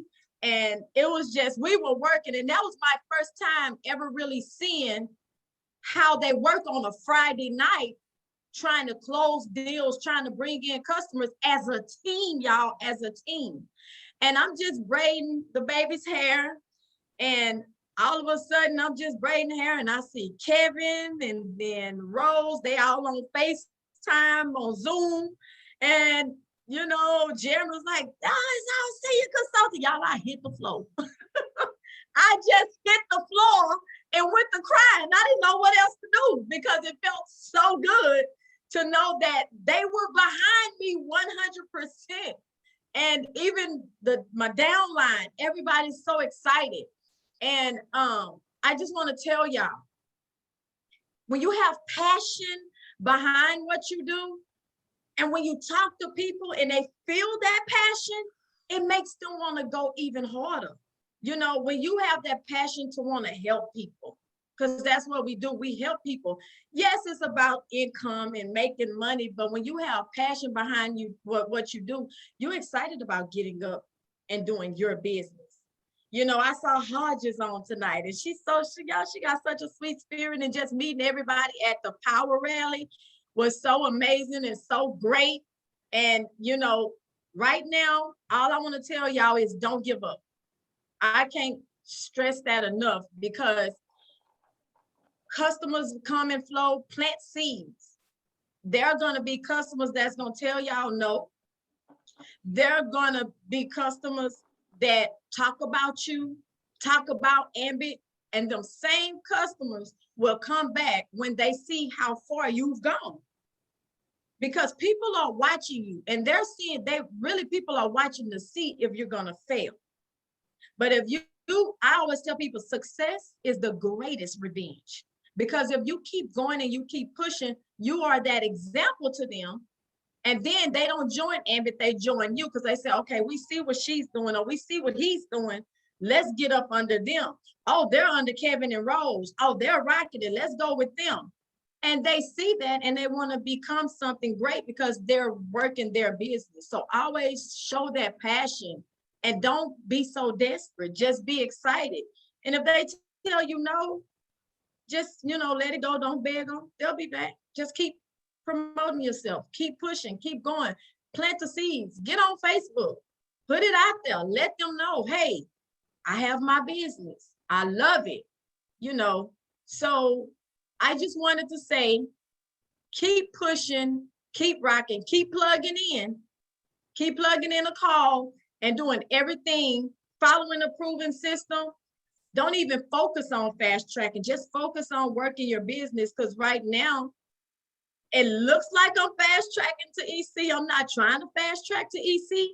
And it was just, we were working. And that was my first time ever really seeing how they work on a Friday night, trying to close deals, trying to bring in customers as a team, y'all, as a team. And I'm just braiding the baby's hair. And all of a sudden, I'm just braiding hair and I see Kevin and then Rose, they all on FaceTime. FaceTime, on Zoom. And, you know, Jeremy was like, I'll see you consulting. Y'all, I hit the floor. I just hit the floor and went to crying. I didn't know what else to do because it felt so good to know that they were behind me 100%. And even my downline, everybody's so excited. And I just want to tell y'all, when you have passion behind what you do, and when you talk to people and they feel that passion, it makes them want to go even harder. You know, when you have that passion to want to help people, because that's what we do. We help people. Yes, it's about income and making money, but when you have passion behind you, what you do, you're excited about getting up and doing your business. You know, I saw Hodges on tonight, and she got such a sweet spirit, and just meeting everybody at the power rally was so amazing and so great. And, you know, right now, all I want to tell y'all is don't give up. I can't stress that enough, because customers come and flow, plant seeds. There are going to be customers that's going to tell y'all no. There are going to be customers that talk about you, talk about Ambit, and them same customers will come back when they see how far you've gone. Because people are watching you, and they're seeing, people are watching to see if you're going to fail. But if I always tell people, success is the greatest revenge. Because if you keep going and you keep pushing, you are that example to them. And then they don't join Ambit, they join you, because they say, okay, we see what she's doing, or we see what he's doing. Let's get up under them. Oh, they're under Kevin and Rose. Oh, they're rocking it. Let's go with them. And they see that and they want to become something great because they're working their business. So always show that passion and don't be so desperate. Just be excited. And if they tell you no, just, you know, let it go. Don't beg them. They'll be back. Just keep promoting yourself. Keep pushing. Keep going. Plant the seeds. Get on Facebook. Put it out there. Let them know, hey, I have my business. I love it. You know, so I just wanted to say, keep pushing, keep rocking, keep plugging in a call and doing everything, following a proven system. Don't even focus on fast tracking, just focus on working your business, because right now, it looks like I'm fast tracking to EC. I'm not trying to fast track to EC,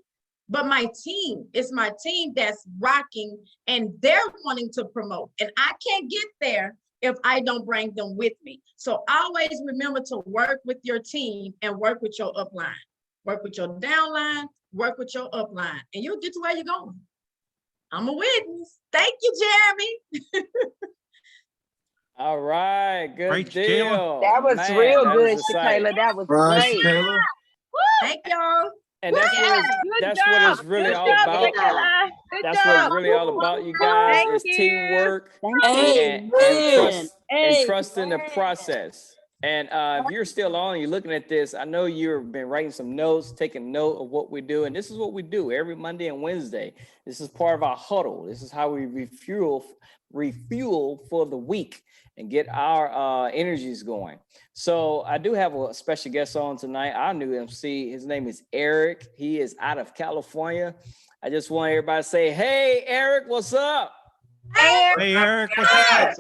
but it's my team that's rocking and they're wanting to promote. And I can't get there if I don't bring them with me. So always remember to work with your team and work with your upline. Work with your downline, work with your upline, and you'll get to where you're going. I'm a witness. Thank you, Jeremy. All right, good Preach, deal. Kayla. That was Man, real that good, was exciting. Shakayla. That was Right, great. Kayla. Thank y'all. And that's what it's really all about. That's what it's really all about, you guys. Thank It's teamwork and Amen. trusting the process. And if you're still on and you're looking at this, I know you've been writing some notes, taking note of what we do. And this is what we do every Monday and Wednesday. This is part of our huddle. This is how we refuel for the week and get our energies going. So I do have a special guest on tonight, our new MC. His name is Eric. He is out of California. I just want everybody to say, hey, Eric, what's up? Hey, Hey, Eric, what's What's up? up?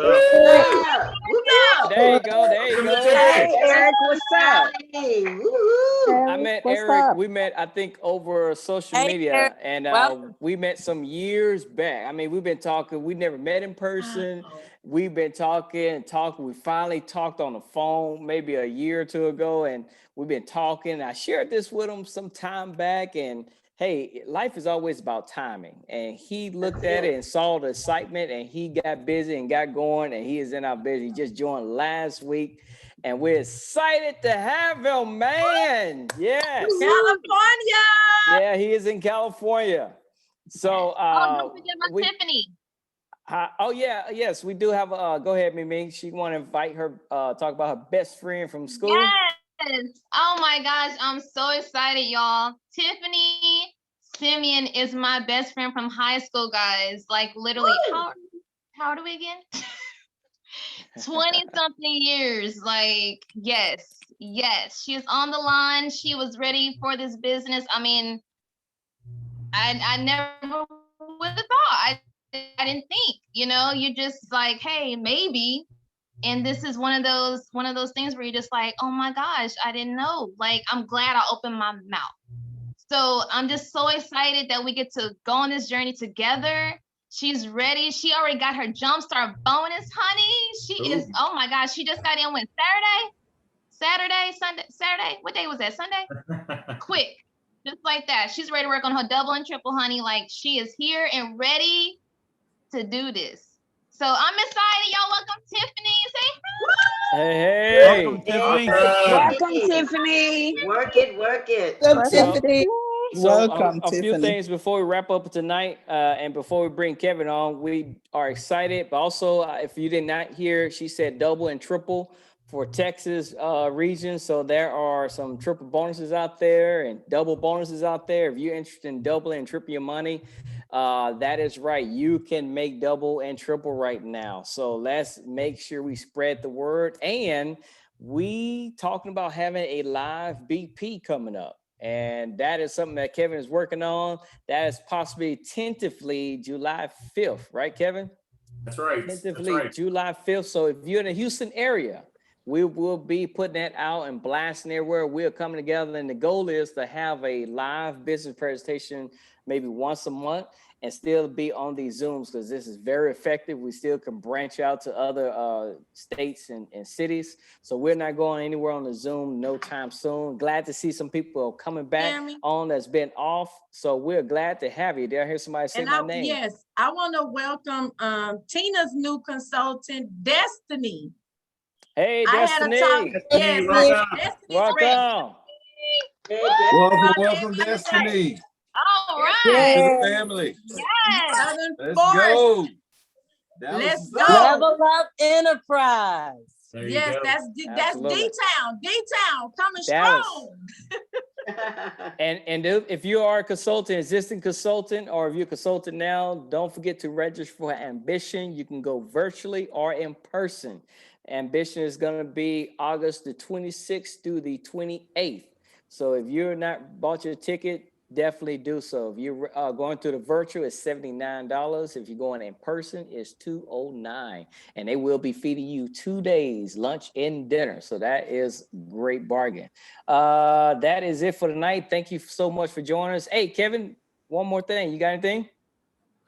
There you go. There you go. Hey, Eric, what's up? Hey, woo-hoo. I met Eric. We met, I think, over social Hey, media, Eric. and Welcome. we met some years back. I mean, we've been talking. We never met in person. We've been talking. We finally talked on the phone maybe a year or two ago, and we've been talking. I shared this with him some time back, and hey, life is always about timing. And he looked at it and saw the excitement, and he got busy and got going, and he is in our business. He just joined last week, and we're excited to have him, man. Yes. California. Yeah, he is in California. So Don't forget my Tiffany. Yes, we do have go ahead, Mimi. She want to invite her talk about her best friend from school. Yes. Oh my gosh, I'm so excited, y'all. Tiffany Simeon is my best friend from high school, guys. Like literally, how old are we again? 20 something years. Like, yes, she is on the line. She was ready for this business. I mean, I never would have thought. I didn't think, you're just like, hey, maybe. And this is one of those things where you're just like, oh my gosh, I didn't know. Like, I'm glad I opened my mouth. So I'm just so excited that we get to go on this journey together. She's ready. She already got her jumpstart bonus, honey. She is, oh my gosh, she just got in when Saturday. What day was that? Sunday? Quick, just like that. She's ready to work on her double and triple, honey. Like, she is here and ready to do this. So I'm excited. Y'all welcome Tiffany. Say hi. Hey. Welcome, Tiffany. Welcome, Tiffany. Work it. Welcome, Tiffany. So Welcome, a few Tiffany. things before we wrap up tonight, and before we bring Kevin on, we are excited. But also, if you did not hear, she said double and triple for Texas region. So there are some triple bonuses out there and double bonuses out there. If you're interested in double and triple your money, that is right. You can make double and triple right now. So let's make sure we spread the word. And we talking about having a live BP coming up. And that is something that Kevin is working on. That is possibly tentatively July 5th, right, Kevin? That's right. Tentatively July 5th. So if you're in the Houston area, we will be putting that out and blasting everywhere. We're coming together. And the goal is to have a live business presentation maybe once a month and still be on these Zooms, because this is very effective. We still can branch out to other states and cities. So we're not going anywhere on the Zoom no time soon. Glad to see some people coming back on that's been off. So we're glad to have you. Did I hear somebody say my name? Yes, I want to welcome Tina's new consultant, Destiny. Hey, Destiny. Yes, welcome. Welcome, Destiny. All right. To the family. Yes. Let's go. Let's go. Level Up Enterprise. Yes, that's Absolutely. D-Town. D-Town coming strong. And if you are a consultant, existing consultant, or if you're a consultant now, don't forget to register for Ambition. You can go virtually or in person. Ambition is going to be August the 26th through the 28th. So if you're not bought your ticket, definitely do so. If you're going through the virtual, it's $79. If you're going in person, it's $209. And they will be feeding you 2 days, lunch and dinner. So that is a great bargain. That is it for tonight. Thank you so much for joining us. Hey, Kevin, one more thing. You got anything?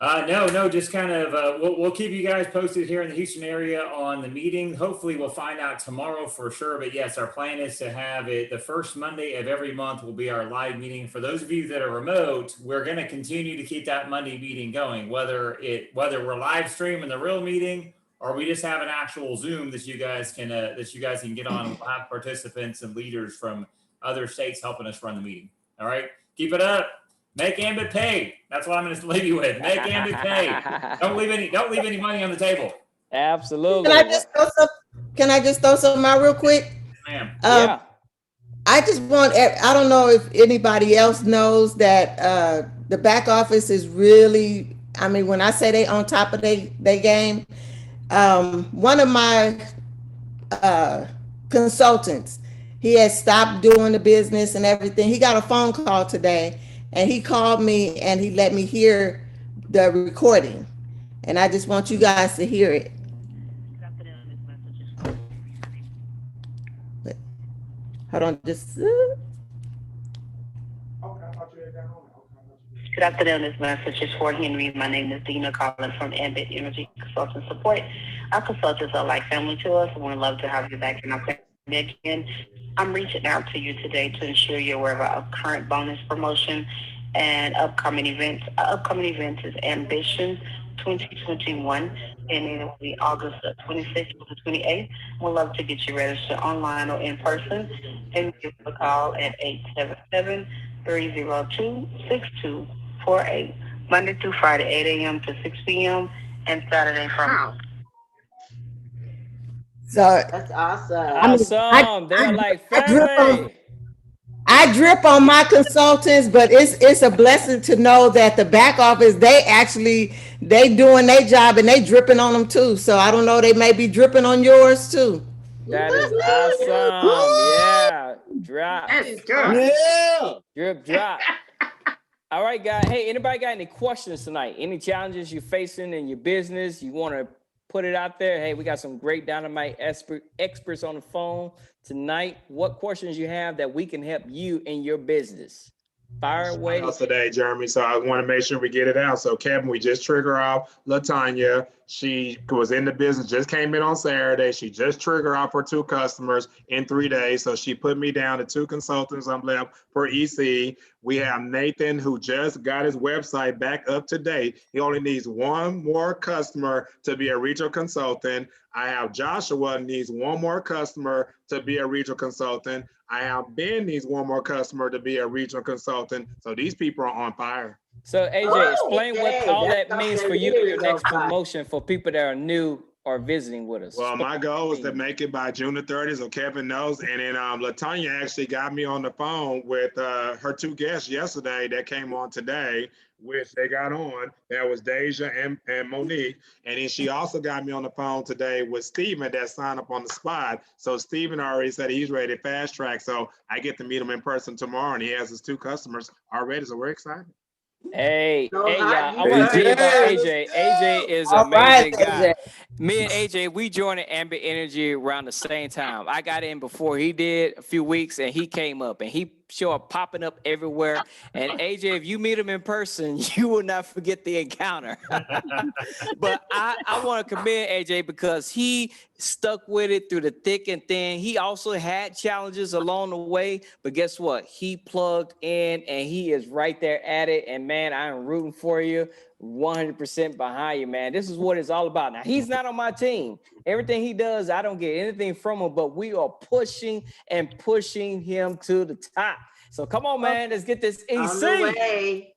No, just kind of, we'll keep you guys posted here in the Houston area on the meeting. Hopefully we'll find out tomorrow for sure. But yes, our plan is to have it the first Monday of every month will be our live meeting. For those of you that are remote, we're going to continue to keep that Monday meeting going, whether we're live streaming the real meeting or we just have an actual Zoom that you guys can get on. We'll have participants and leaders from other states helping us run the meeting. All right, keep it up. Make Ambit pay. That's what I'm going to leave you with. Make Ambit pay. Don't leave any money on the table. Absolutely. Can I just throw something out real quick? Ma'am. Yeah. I just want, I don't know if anybody else knows that the back office is really, I mean, when I say they on top of their game, one of my consultants, he had stopped doing the business and everything. He got a phone call today. And he called me and he let me hear the recording. And I just want you guys to hear it. Hold on, just. Good afternoon. This message is for Henry. My name is Dina calling from Ambit Energy Consultant Support. Our consultants are like family to us, and we'd love to have you back in our family again. I'm reaching out to you today to ensure you're aware of our current bonus promotion and upcoming events. Our upcoming event is Ambition 2021, and it will be August 26th to the 28th. We'd love to get you registered online or in person, and give us a call at 877-302-6248, Monday through Friday, 8 a.m. to 6 p.m., and Saturday from. So that's awesome. Awesome. They're like family. I drip on my consultants, but it's a blessing to know that the back office, they doing their job and they dripping on them too. So I don't know, they may be dripping on yours too. That is awesome. Yeah. Drop. That is Good. fun. Yeah. Drip drop. All right, guys. Hey, anybody got any questions tonight? Any challenges you're facing in your business? You want to put it out there? Hey, we got some great dynamite experts on the phone tonight. What questions you have that we can help you in your business? Fire away. Today, Jeremy. So I want to make sure we get it out. So Kevin, we just trigger off LaTanya. She was in the business, just came in on Saturday. She just triggered off her 2 customers in 3 days. So she put me down to 2 consultants I'm left for EC. We have Nathan, who just got his website back up to date. He only needs 1 more customer to be a regional consultant. I have Joshua needs 1 more customer to be a regional consultant. I have Ben needs 1 more customer to be a regional consultant. So these people are on fire. So AJ, explain what Okay, all that's that means for something you here and your you go, next Bob. promotion for people that are new or visiting with us. Well, my goal is to make it by June the 30th, so Kevin knows. And then LaTanya actually got me on the phone with her 2 guests yesterday that came on today, which they got on. That was Deja and Monique. And then she also got me on the phone today with Steven that signed up on the spot. So Steven already said he's ready to fast track. So I get to meet him in person tomorrow, and he has his 2 customers already. So we're excited. Hey, So hey, hot, y'all. I want to tell you about AJ. AJ is an All right, amazing guy. AJ. Me and AJ, we joined the Ambit Energy around the same time. I got in before he did a few weeks, and he came up, and he showed up popping up everywhere. And AJ, if you meet him in person, you will not forget the encounter. But I want to commend AJ because he stuck with it through the thick and thin. He also had challenges along the way, but guess what? He plugged in, and he is right there at it. And man, I am rooting for you. 100% behind you, man. This is what it's all about. Now, he's not on my team. Everything he does, I don't get anything from him, but we are pushing and pushing him to the top. So come on, man. Let's get this EC. On the way.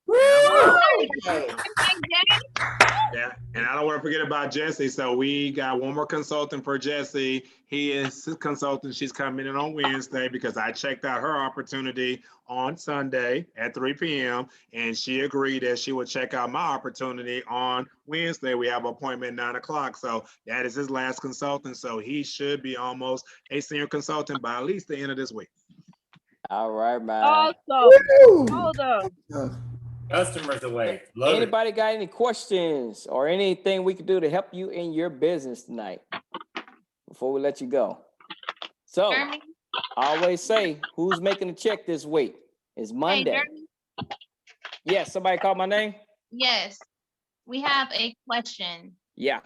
Yeah, and I don't want to forget about Jesse. So we got 1 more consultant for Jesse. He is his consultant. She's coming in on Wednesday because I checked out her opportunity on Sunday at 3 p.m. and she agreed that she would check out my opportunity on Wednesday. We have an appointment at 9 o'clock. So that is his last consultant. So he should be almost a senior consultant by at least the end of this week. All right, man. Awesome. Hold up. Customers away. Love Anybody got any questions or anything we can do to help you in your business tonight before we let you go? So Jeremy? I always say, who's making the check this week? It's Monday. Jeremy? Yes, somebody called my name? Yes, we have a question. Yeah.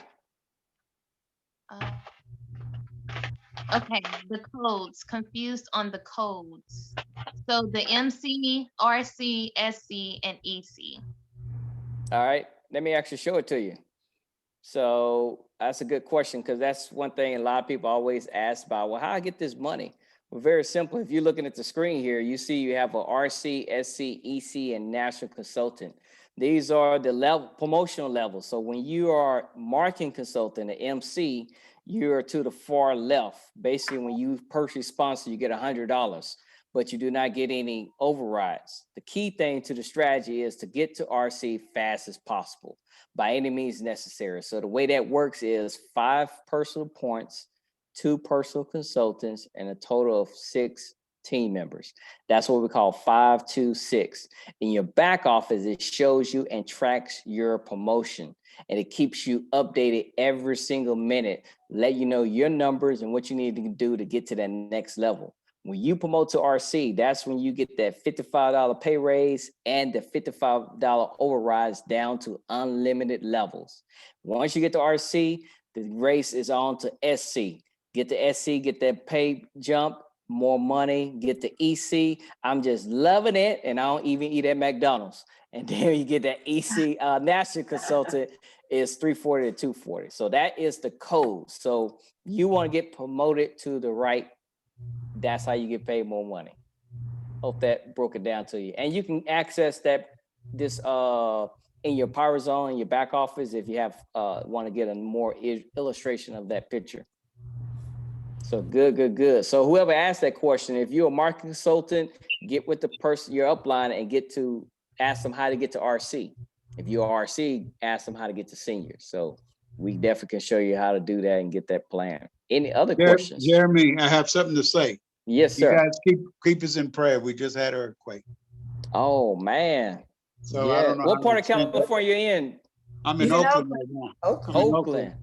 Okay, the codes, confused on the codes. So the MC, RC, SC, and EC. All right, let me actually show it to you. So that's a good question because that's one thing a lot of people always ask about. Well, how I get this money? Well, very simple. If you're looking at the screen here, you see you have a RC, SC, EC, and national consultant. These are the level promotional levels. So when you are marketing consultant, an MC, you're to the far left. Basically, when you personally sponsor, you get $100, but you do not get any overrides. The key thing to the strategy is to get to RC fast as possible by any means necessary. So the way that works is 5 personal points, 2 personal consultants, and a total of 6 team members. That's what we call 5, 2, 6. In your back office, it shows you and tracks your promotion, and it keeps you updated every single minute, let you know your numbers and what you need to do to get to that next level. When you promote to RC, that's when you get that $55 pay raise and the $55 overrides down to unlimited levels. Once you get to RC, the race is on to SC. Get the SC, get that pay jump, more money, get the EC. I'm just loving it, and I don't even eat at McDonald's. And then you get that EC national consultant is $340 to $240. So that is the code. So you want to get promoted to the right. That's how you get paid more money. Hope that broke it down to you. And you can access that in your Power Zone, in your back office, if you have want to get a more illustration of that picture. So good. So whoever asked that question, if you're a marketing consultant, get with the person, your upline, and ask them how to get to RC. If you're RC, ask them how to get to senior. So we definitely can show you how to do that and get that plan. Any other questions? Jeremy, I have something to say. Yes, You sir. guys keep us in prayer. We just had an earthquake. Oh man. So yeah. I don't know. What part of California you in? I'm in Oakland right now. Oakland.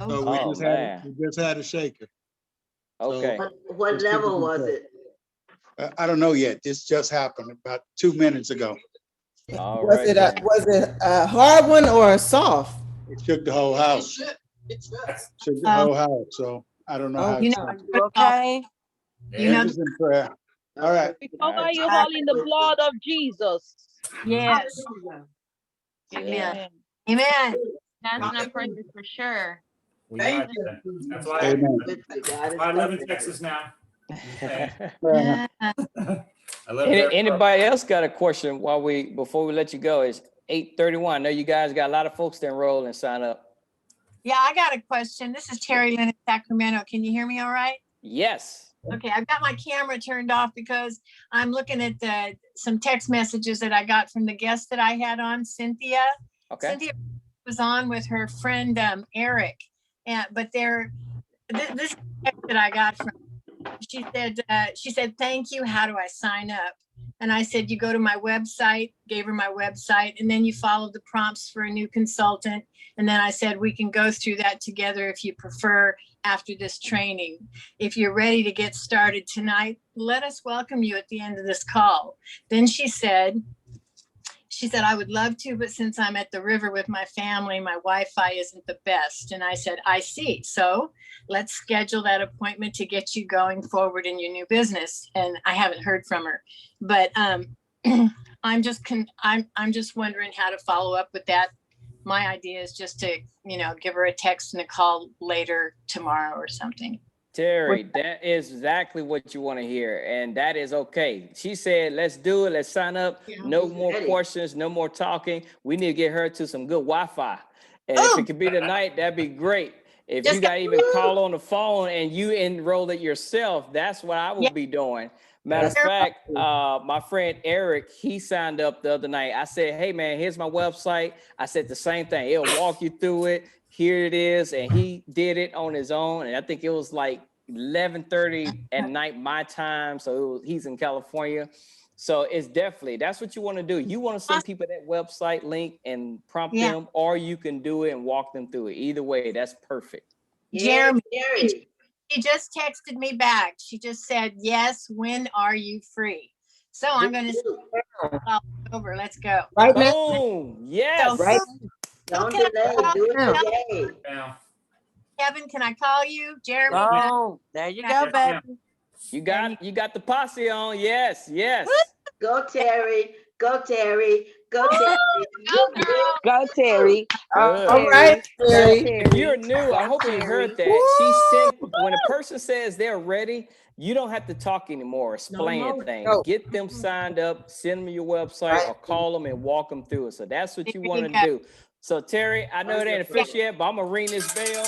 So we just had a shaker. Okay. What level was it? I don't know yet. This just happened about 2 minutes ago. Was it a hard one or a soft? It shook the whole house. Shook the whole house. So I don't know how it's going. Okay. Keep us in prayer. All right. We cover you all in the blood of Jesus. Yes. Yeah. Amen. That's my practice for sure. We got that. That's why I live in Texas now. Okay. I live there. Anybody else got a question before we let you go? It's 8:31. I know you guys got a lot of folks to enroll and sign up. Yeah, I got a question. This is Terry Lynn in Sacramento. Can you hear me all right? Yes. Okay, I've got my camera turned off because I'm looking at some text messages that I got from the guest that I had on, Cynthia. Okay. Cynthia was on with her friend Eric, but this is the text that I got from. She said, "Thank you. How do I sign up?" And I said, "You go to my website." Gave her my website, and then you follow the prompts for a new consultant. And then I said, "We can go through that together if you prefer after this training. If you're ready to get started tonight, let us welcome you at the end of this call." Then she said, "I would love to, but since I'm at the river with my family, my Wi-Fi isn't the best." And I said, "I see. So let's schedule that appointment to get you going forward in your new business." And I haven't heard from her, but I'm just wondering how to follow up with that. My idea is just to, give her a text and a call later tomorrow or something. Terry, that is exactly what you want to hear. And that is okay. She said, let's do it. Let's sign up. No more questions, no more talking. We need to get her to some good Wi-Fi. And if it could be tonight, that'd be great. If you got to even call on the phone and you enroll it yourself, that's what I would be doing. Matter of fact, my friend Eric, he signed up the other night. I said, "Hey man, here's my website." I said the same thing. It'll walk you through it. Here it is. And he did it on his own. And I think it was like 11:30 at night, my time. So he's in California. So it's definitely, that's what you want to do. You want to send people that website link and prompt them, or you can do it and walk them through it. Either way, that's perfect. Jeremy, she just texted me back. She just said, "Yes, when are you free?" So I'm going to over. Let's go. Right now. Boom. Yes. Right. Don't delay. Do it today. Kevin, can I call you? Jeremy. Oh, there you go, baby. You got the posse on. Yes. Go Terry. Go Terry. Go Terry. Go, Terry. All right, Terry. If you're new, I hope you heard that. She said when a person says they're ready, you don't have to talk anymore, explain things. Get them signed up, send them your website, or call them and walk them through it. So that's what you want to do. So Terry, I know it ain't official yet, but I'm gonna ring this bell.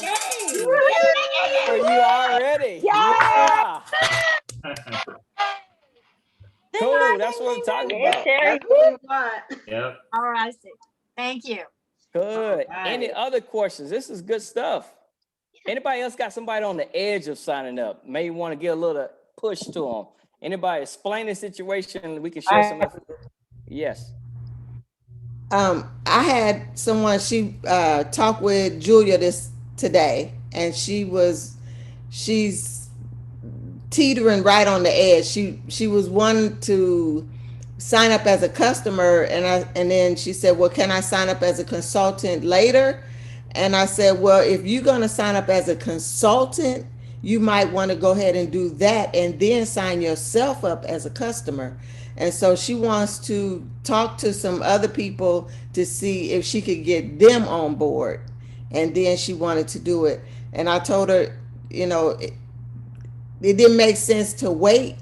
Are you all ready? Yeah. Cool. That's what I'm talking about. That's what we want. Yep. All right. Thank you. Good. Any other questions? This is good stuff. Anybody else got somebody on the edge of signing up? Maybe want to get a little push to them. Anybody explain the situation? We can share some of it. Yes. I had someone, she talked with Julia today, and she's teetering right on the edge. She was wanting to sign up as a customer, and then she said, "Well, can I sign up as a consultant later?" And I said, "Well, if you're going to sign up as a consultant, you might want to go ahead and do that and then sign yourself up as a customer." And so she wants to talk to some other people to see if she could get them on board. And then she wanted to do it. And I told her, it didn't make sense to wait.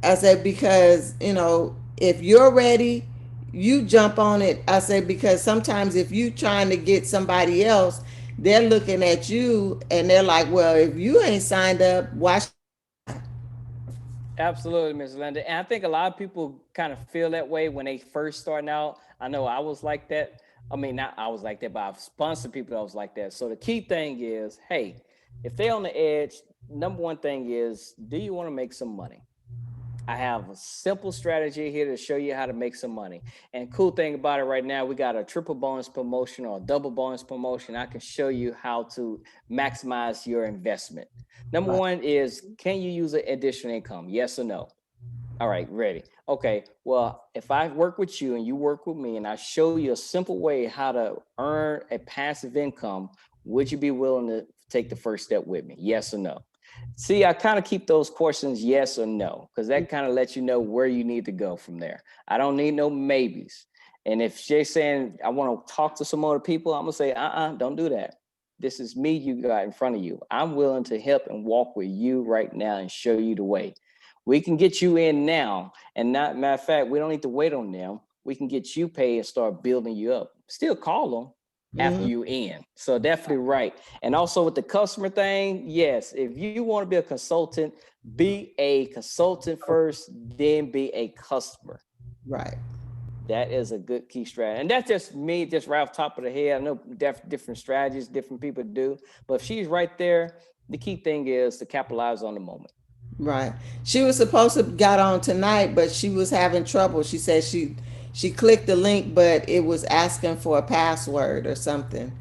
I said, because, if you're ready, you jump on it. I said, because sometimes if you trying to get somebody else, they're looking at you and they're like, well, if you ain't signed up, why? Absolutely, Ms. Linda. And I think a lot of people kind of feel that way when they first starting out. I know I was like that. I mean, not I was like that, but I've sponsored people that was like that. So the key thing is, hey, if they're on the edge, number one thing is, do you want to make some money? I have a simple strategy here to show you how to make some money. And cool thing about it right now, we got a triple bonus promotion or a double bonus promotion. I can show you how to maximize your investment. Number one is, can you use an additional income? Yes or no? All right, ready. Okay, well, if I work with you and you work with me and I show you a simple way how to earn a passive income, would you be willing to take the first step with me? Yes or no? See, I kind of keep those questions yes or no, because that kind of lets you know where you need to go from there. I don't need no maybes. And if she's saying, I want to talk to some other people, I'm going to say, don't do that. This is me you got in front of you. I'm willing to help and walk with you right now and show you the way. We can get you in now. And not, matter of fact, we don't need to wait on them. We can get you paid and start building you up. Still call them after you in. So definitely right. And also with the customer thing, yes, if you want to be a consultant, be a consultant first, then be a customer. Right. That is a good key strategy. And that's just me, just right off the top of the head. I know different strategies, different people do, but if she's right there, the key thing is to capitalize on the moment. Right. She was supposed to got on tonight, but she was having trouble. She said she clicked the link, but it was asking for a password or something.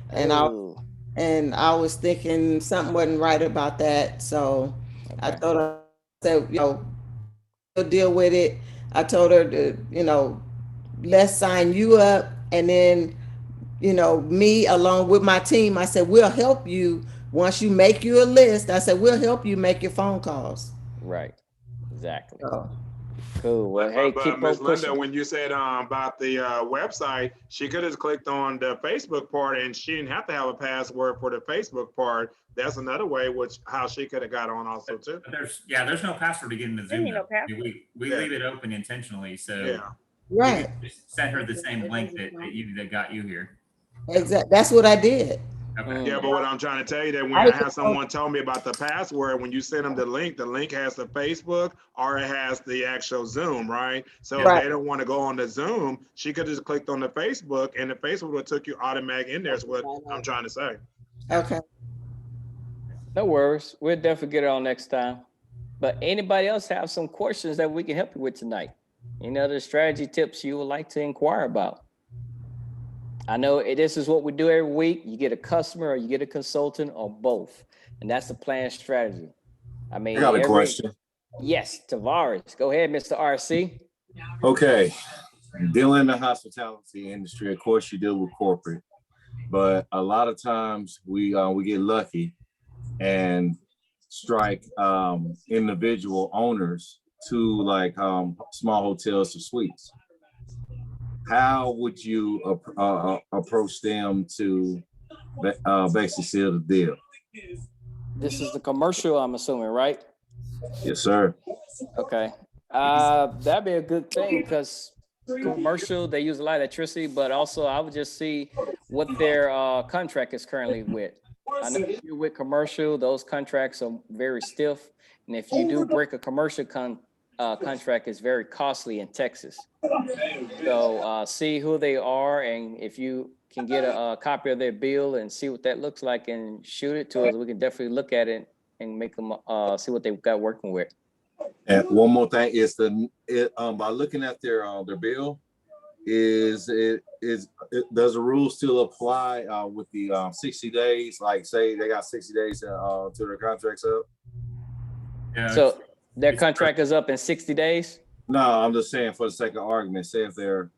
And I was thinking something wasn't right about that. So I told her, so, we'll deal with it. I told her to, let's sign you up, and then, me along with my team, I said, we'll help you. Once you make you a list, I said, we'll help you make your phone calls. Right. Exactly. So. Cool. Well, hey, keep Ms. on Linda, pushing. when you said about the website, she could have clicked on the Facebook part and she didn't have to have a password for the Facebook part. That's another way how she could have got on also too. There's no password to get into Zoom. We leave it open intentionally. So right. Just send her the same link that got you here. Exactly. That's what I did. Okay. Yeah, but what I'm trying to tell you that when I have someone tell me about the password, when you send them the link has the Facebook or it has the actual Zoom, right? So if they don't want to go on the Zoom, she could just clicked on the Facebook and the Facebook would took you automatic in there is what I'm trying to say. Okay. No worries. We'll definitely get it on next time. But anybody else have some questions that we can help you with tonight? Any other strategy tips you would like to inquire about? I know this is what we do every week. You get a customer or you get a consultant or both. And that's the plan strategy. I mean, I got a question. Yes, Tavares. Go ahead, Mr. RC. Okay. Dealing in the hospitality industry, of course, you deal with corporate, but a lot of times we get lucky and strike individual owners to like small hotels or suites. How would you approach them to basically seal the deal? This is the commercial, I'm assuming, right? Yes, sir. Okay. That'd be a good thing because commercial, they use a lot of electricity, but also I would just see what their contract is currently with. I know if you're with commercial, those contracts are very stiff. And if you do break a commercial contract, it's very costly in Texas. So see who they are, and if you can get a copy of their bill and see what that looks like and shoot it to us, we can definitely look at it and make them see what they've got working with. And one more thing is by looking at their bill, does the rule still apply with the 60 days? Like say they got 60 days to their contracts up. Yeah. So their contract is up in 60 days? No, I'm just saying for the sake of argument, say if their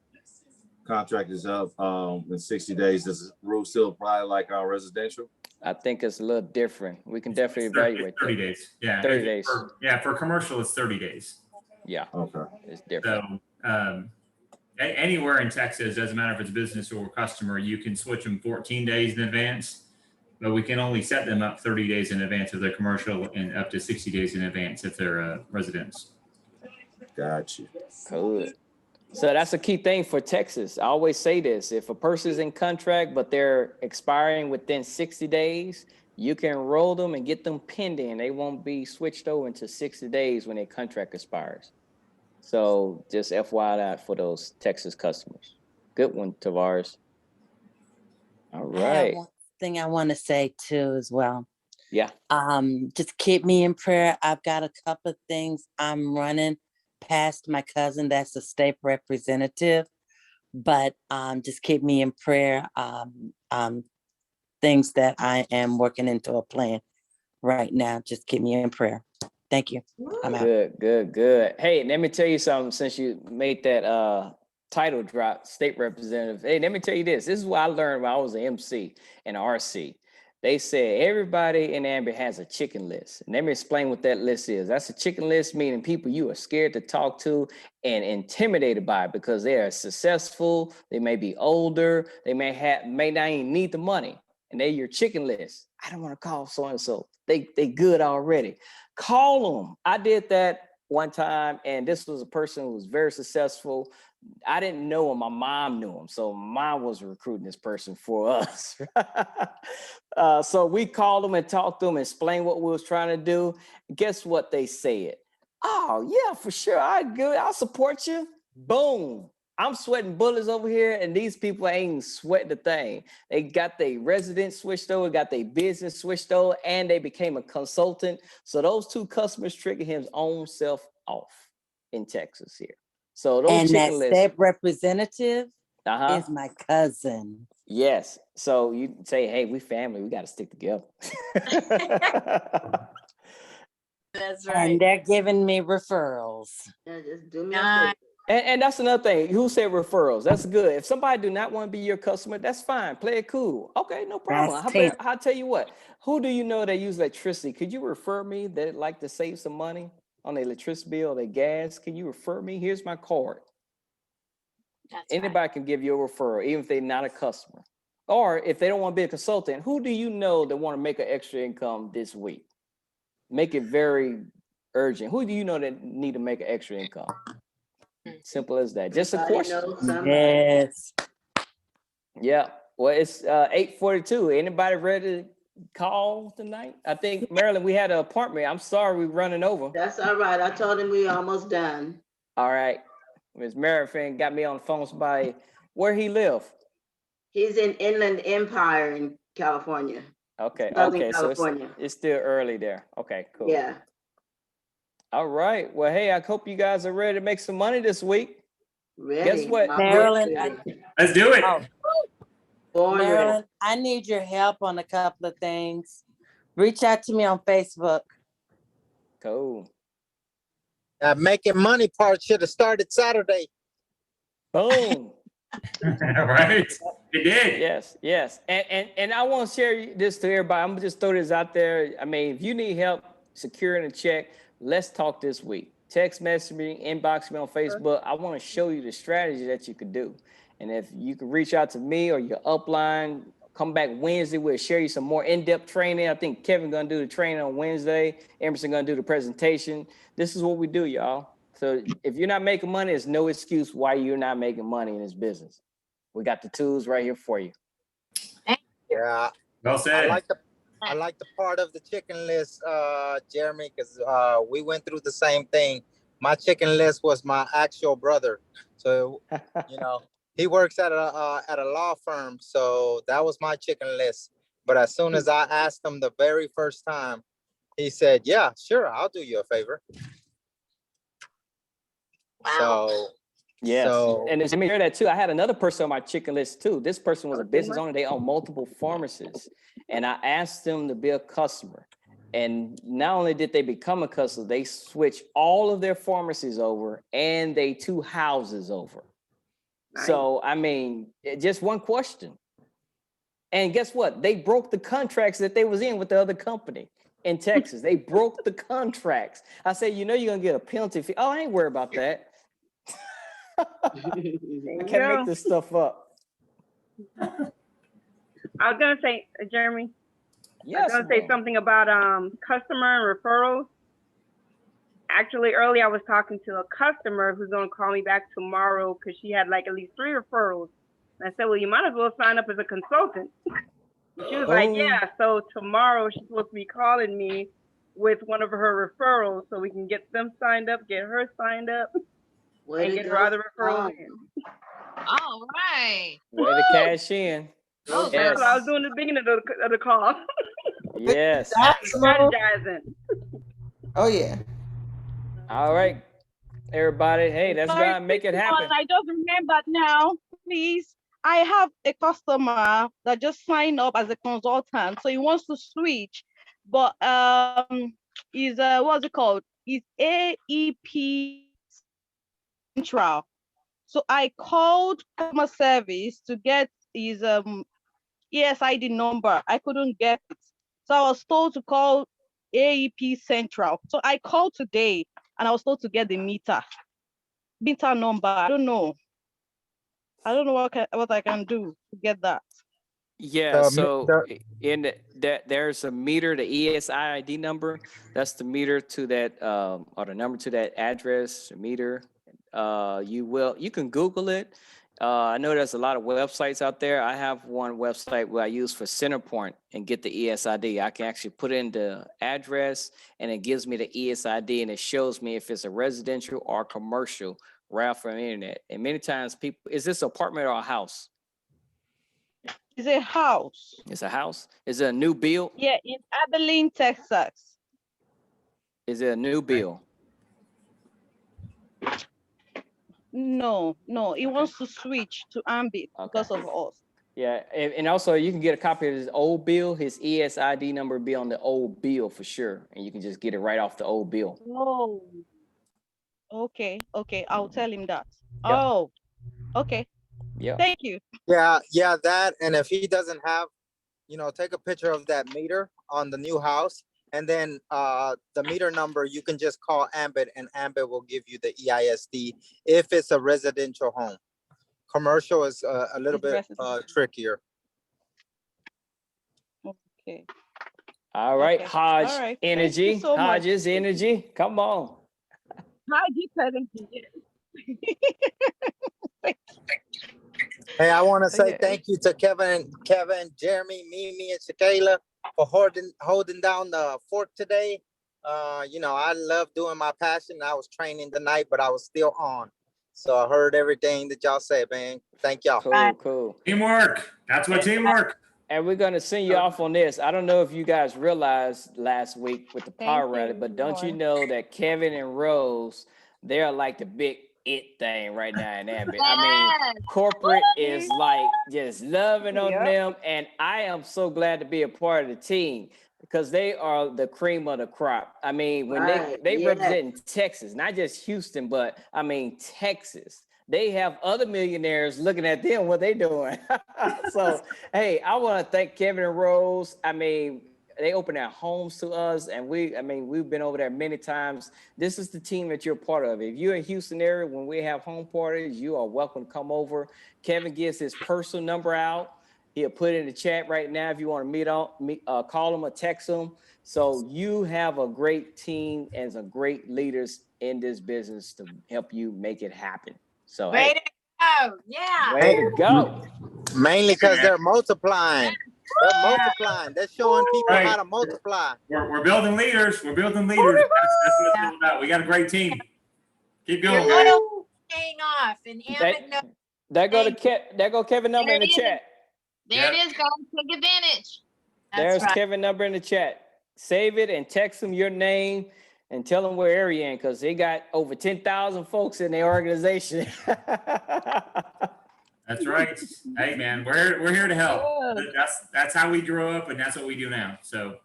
contract is up in 60 days, does the rule still apply like residential? I think it's a little different. We can definitely evaluate 30 that. days. Yeah. 30 days. For commercial, it's 30 days. Yeah. Okay. It's different. So anywhere in Texas, doesn't matter if it's business or customer, you can switch them 14 days in advance, but we can only set them up 30 days in advance if they're commercial and up to 60 days in advance if they're residents. Got you. Good. So that's a key thing for Texas. I always say this, if a person's in contract, but they're expiring within 60 days, you can enroll them and get them pending. They won't be switched over into 60 days when their contract expires. So just FYI for those Texas customers. Good one, Tavares. All I have right. one thing I want to say too as well. Yeah. Just keep me in prayer. I've got a couple of things I'm running past my cousin that's a state representative, but just keep me in prayer. Things that I am working into a plan right now. Just keep me in prayer. Thank you. I'm out. Good. Hey, let me tell you something since you made that title drop, state representative. Hey, let me tell you this. This is what I learned when I was an MC and RC. They said everybody in Ambit has a chicken list. And let me explain what that list is. That's a chicken list, meaning people you are scared to talk to and intimidated by because they are successful, they may be older, they may not even need the money. And they're your chicken list. I don't want to call so-and-so. They good already. Call them. I did that one time, and this was a person who was very successful. I didn't know him. My mom knew him. So mom was recruiting this person for us. So we called them and talked to them, explained what we was trying to do. Guess what they said? Oh, yeah, for sure. I'll support you. Boom. I'm sweating bullets over here, and these people ain't sweating the thing. They got their residence switched over, got their business switched over, and they became a consultant. So those two customers triggered his own self off in Texas here. So those And that chicken lists. state representative is my cousin. Yes. So you say, hey, we family. We got to stick together. That's right. And they're giving me referrals. Yeah, just do me a favor. And that's another thing. Who said referrals? That's good. If somebody do not want to be your customer, that's fine. Play it cool. Okay, no problem. I'll tell you what. Who do you know that use electricity? Could you refer me that like to save some money on their electricity bill or their gas? Can you refer me? Here's my card. Anybody can give you a referral, even if they're not a customer. Or if they don't want to be a consultant, who do you know that want to make an extra income this week? Make it very urgent. Who do you know that need to make an extra income? Simple as that. Just a question. Yes. Yeah. Well, it's 8:42. Anybody ready to call tonight? I think, Marilyn, we had an apartment. I'm sorry we're running over. That's all right. I told him we almost done. All right. Ms. Marilyn got me on the phone. Somebody, where he live? He's in Inland Empire in California. Okay. Southern Okay. California. So it's still early there. Okay, cool. Yeah. All right. Well, hey, I hope you guys are ready to make some money this week. Ready. Guess what? Marilyn, Let's do it. Marilyn, I need your help on a couple of things. Reach out to me on Facebook. Cool. Making money part should have started Saturday. Boom. Right. It did. Yes. And I want to share this to everybody. I'm gonna just throw this out there. I mean, if you need help securing a check, let's talk this week. Text message me, inbox me on Facebook. I want to show you the strategy that you could do. And if you can reach out to me or your upline, come back Wednesday. We'll share you some more in-depth training. I think Kevin gonna do the training on Wednesday. Emerson gonna do the presentation. This is what we do, y'all. So if you're not making money, there's no excuse why you're not making money in this business. We got the tools right here for you. Yeah. Well said. I like the part of the chicken list, Jeremy, because we went through the same thing. My chicken list was my actual brother. So, he works at a law firm. So that was my chicken list. But as soon as I asked him the very first time, he said, yeah, sure, I'll do you a favor. Wow. So, yes. And let me hear that too. I had another person on my chicken list too. This person was a business owner. They own multiple pharmacies. And I asked them to be a customer. And not only did they become a customer, they switched all of their pharmacies over and they 2 houses over. Nice. So, I mean, just one question. And guess what? They broke the contracts that they was in with the other company in Texas. They broke the contracts. I said, you're going to get a penalty fee. Oh, I ain't worried about that. I can't make this stuff up. I was gonna say, Jeremy. Yes. I was gonna say something about customer and referrals. Actually, earlier I was talking to a customer who's gonna call me back tomorrow because she had like at least 3 referrals. And I said, well, you might as well sign up as a consultant. She was like, yeah. So tomorrow she's supposed to be calling me with one of her referrals so we can get them signed up, get her signed up, and get her other referrals in. All right. Way to cash in. Oh, Yes. That's what I was doing at the beginning of the call. Yes. Strategizing. Oh, yeah. All right, everybody. Hey, let's go and make it happen. I just remembered now, please. I have a customer that just signed up as a consultant, so he wants to switch, but is what's it called? Is AEP Central. So I called customer service to get his ESID number. I couldn't get it, so I was told to call AEP Central. So I called today, and I was told to get the meter number. I don't know what I can do to get that. Yeah, so in that there's a meter, the ESID number. That's the meter to that or the number to that address meter. You can Google it. I know there's a lot of websites out there. I have one website where I use for Centerpoint and get the ESID. I can actually put in the address and it gives me the ESID and it shows me if it's a residential or commercial right from the internet. And many times people, is this an apartment or a house? It's a house. It's a house. Is it a new build? Yeah, in Abilene, Texas. Is it a new build? No, he wants to switch to Ambit because of us. Yeah, and also you can get a copy of his old bill. His ESID number be on the old bill for sure, and you can just get it right off the old bill. Oh, okay, I'll tell him that. Yep. Oh, okay. Yeah. Thank you. Yeah, that. And if he doesn't have, take a picture of that meter on the new house, and then the meter number, you can just call Ambit, and Ambit will give you the EISD if it's a residential home. Commercial is a little bit trickier. Okay. All right, Okay. Hodge All right. energy, Thank you so much. Hodge's energy. Come on. Hodge energy. Hey, I want to say thank you to Kevin, Jeremy, Mimi, and Shakayla for holding down the fort today. I love doing my passion. I was training tonight, but I was still on. So I heard everything that y'all said, man. Thank y'all. Cool. Teamwork. That's what teamwork. And we're gonna send you off on this. I don't know if you guys realized last week with the power rally, but don't you know that Kevin and Rose, they're like the big it thing right now in Ambit. I mean, corporate is like just loving on them, and I am so glad to be a part of the team because they are the cream of the crop. I mean, when they represent Texas, not just Houston, but I mean Texas. They have other millionaires looking at them, what they doing. So, hey, I want to thank Kevin and Rose. I mean, they open their homes to us, and we've been over there many times. This is the team that you're part of. If you're in Houston area, when we have home parties, you are welcome to come over. Kevin gives his personal number out. He'll put it in the chat right now if you want to call him or text him. So you have a great team and some great leaders in this business to help you make it happen. So Way to go. Yeah. Way to go. Mainly because they're multiplying. They're multiplying. They're showing people how to multiply. We're building leaders. We're building leaders. That's what it's all about. We got a great team. Keep going, guys. Paying off, and Ambit knows. There go Kevin number in the chat. There it is, guys. Take advantage. There's Kevin number in the chat. Save it and text him your name and tell them where area in, because they got over 10,000 folks in their organization. That's right. Hey, man, we're here to help. That's how we grew up, and that's what we do now. So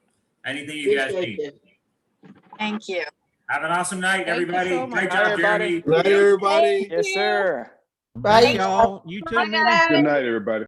anything you guys need. Thank you. Have an awesome night, Thank you everybody. so much. Great Bye, job, everybody. Jeremy. Night, everybody. Yes, sir. Bye, y'all. You too, man. Good night, everybody.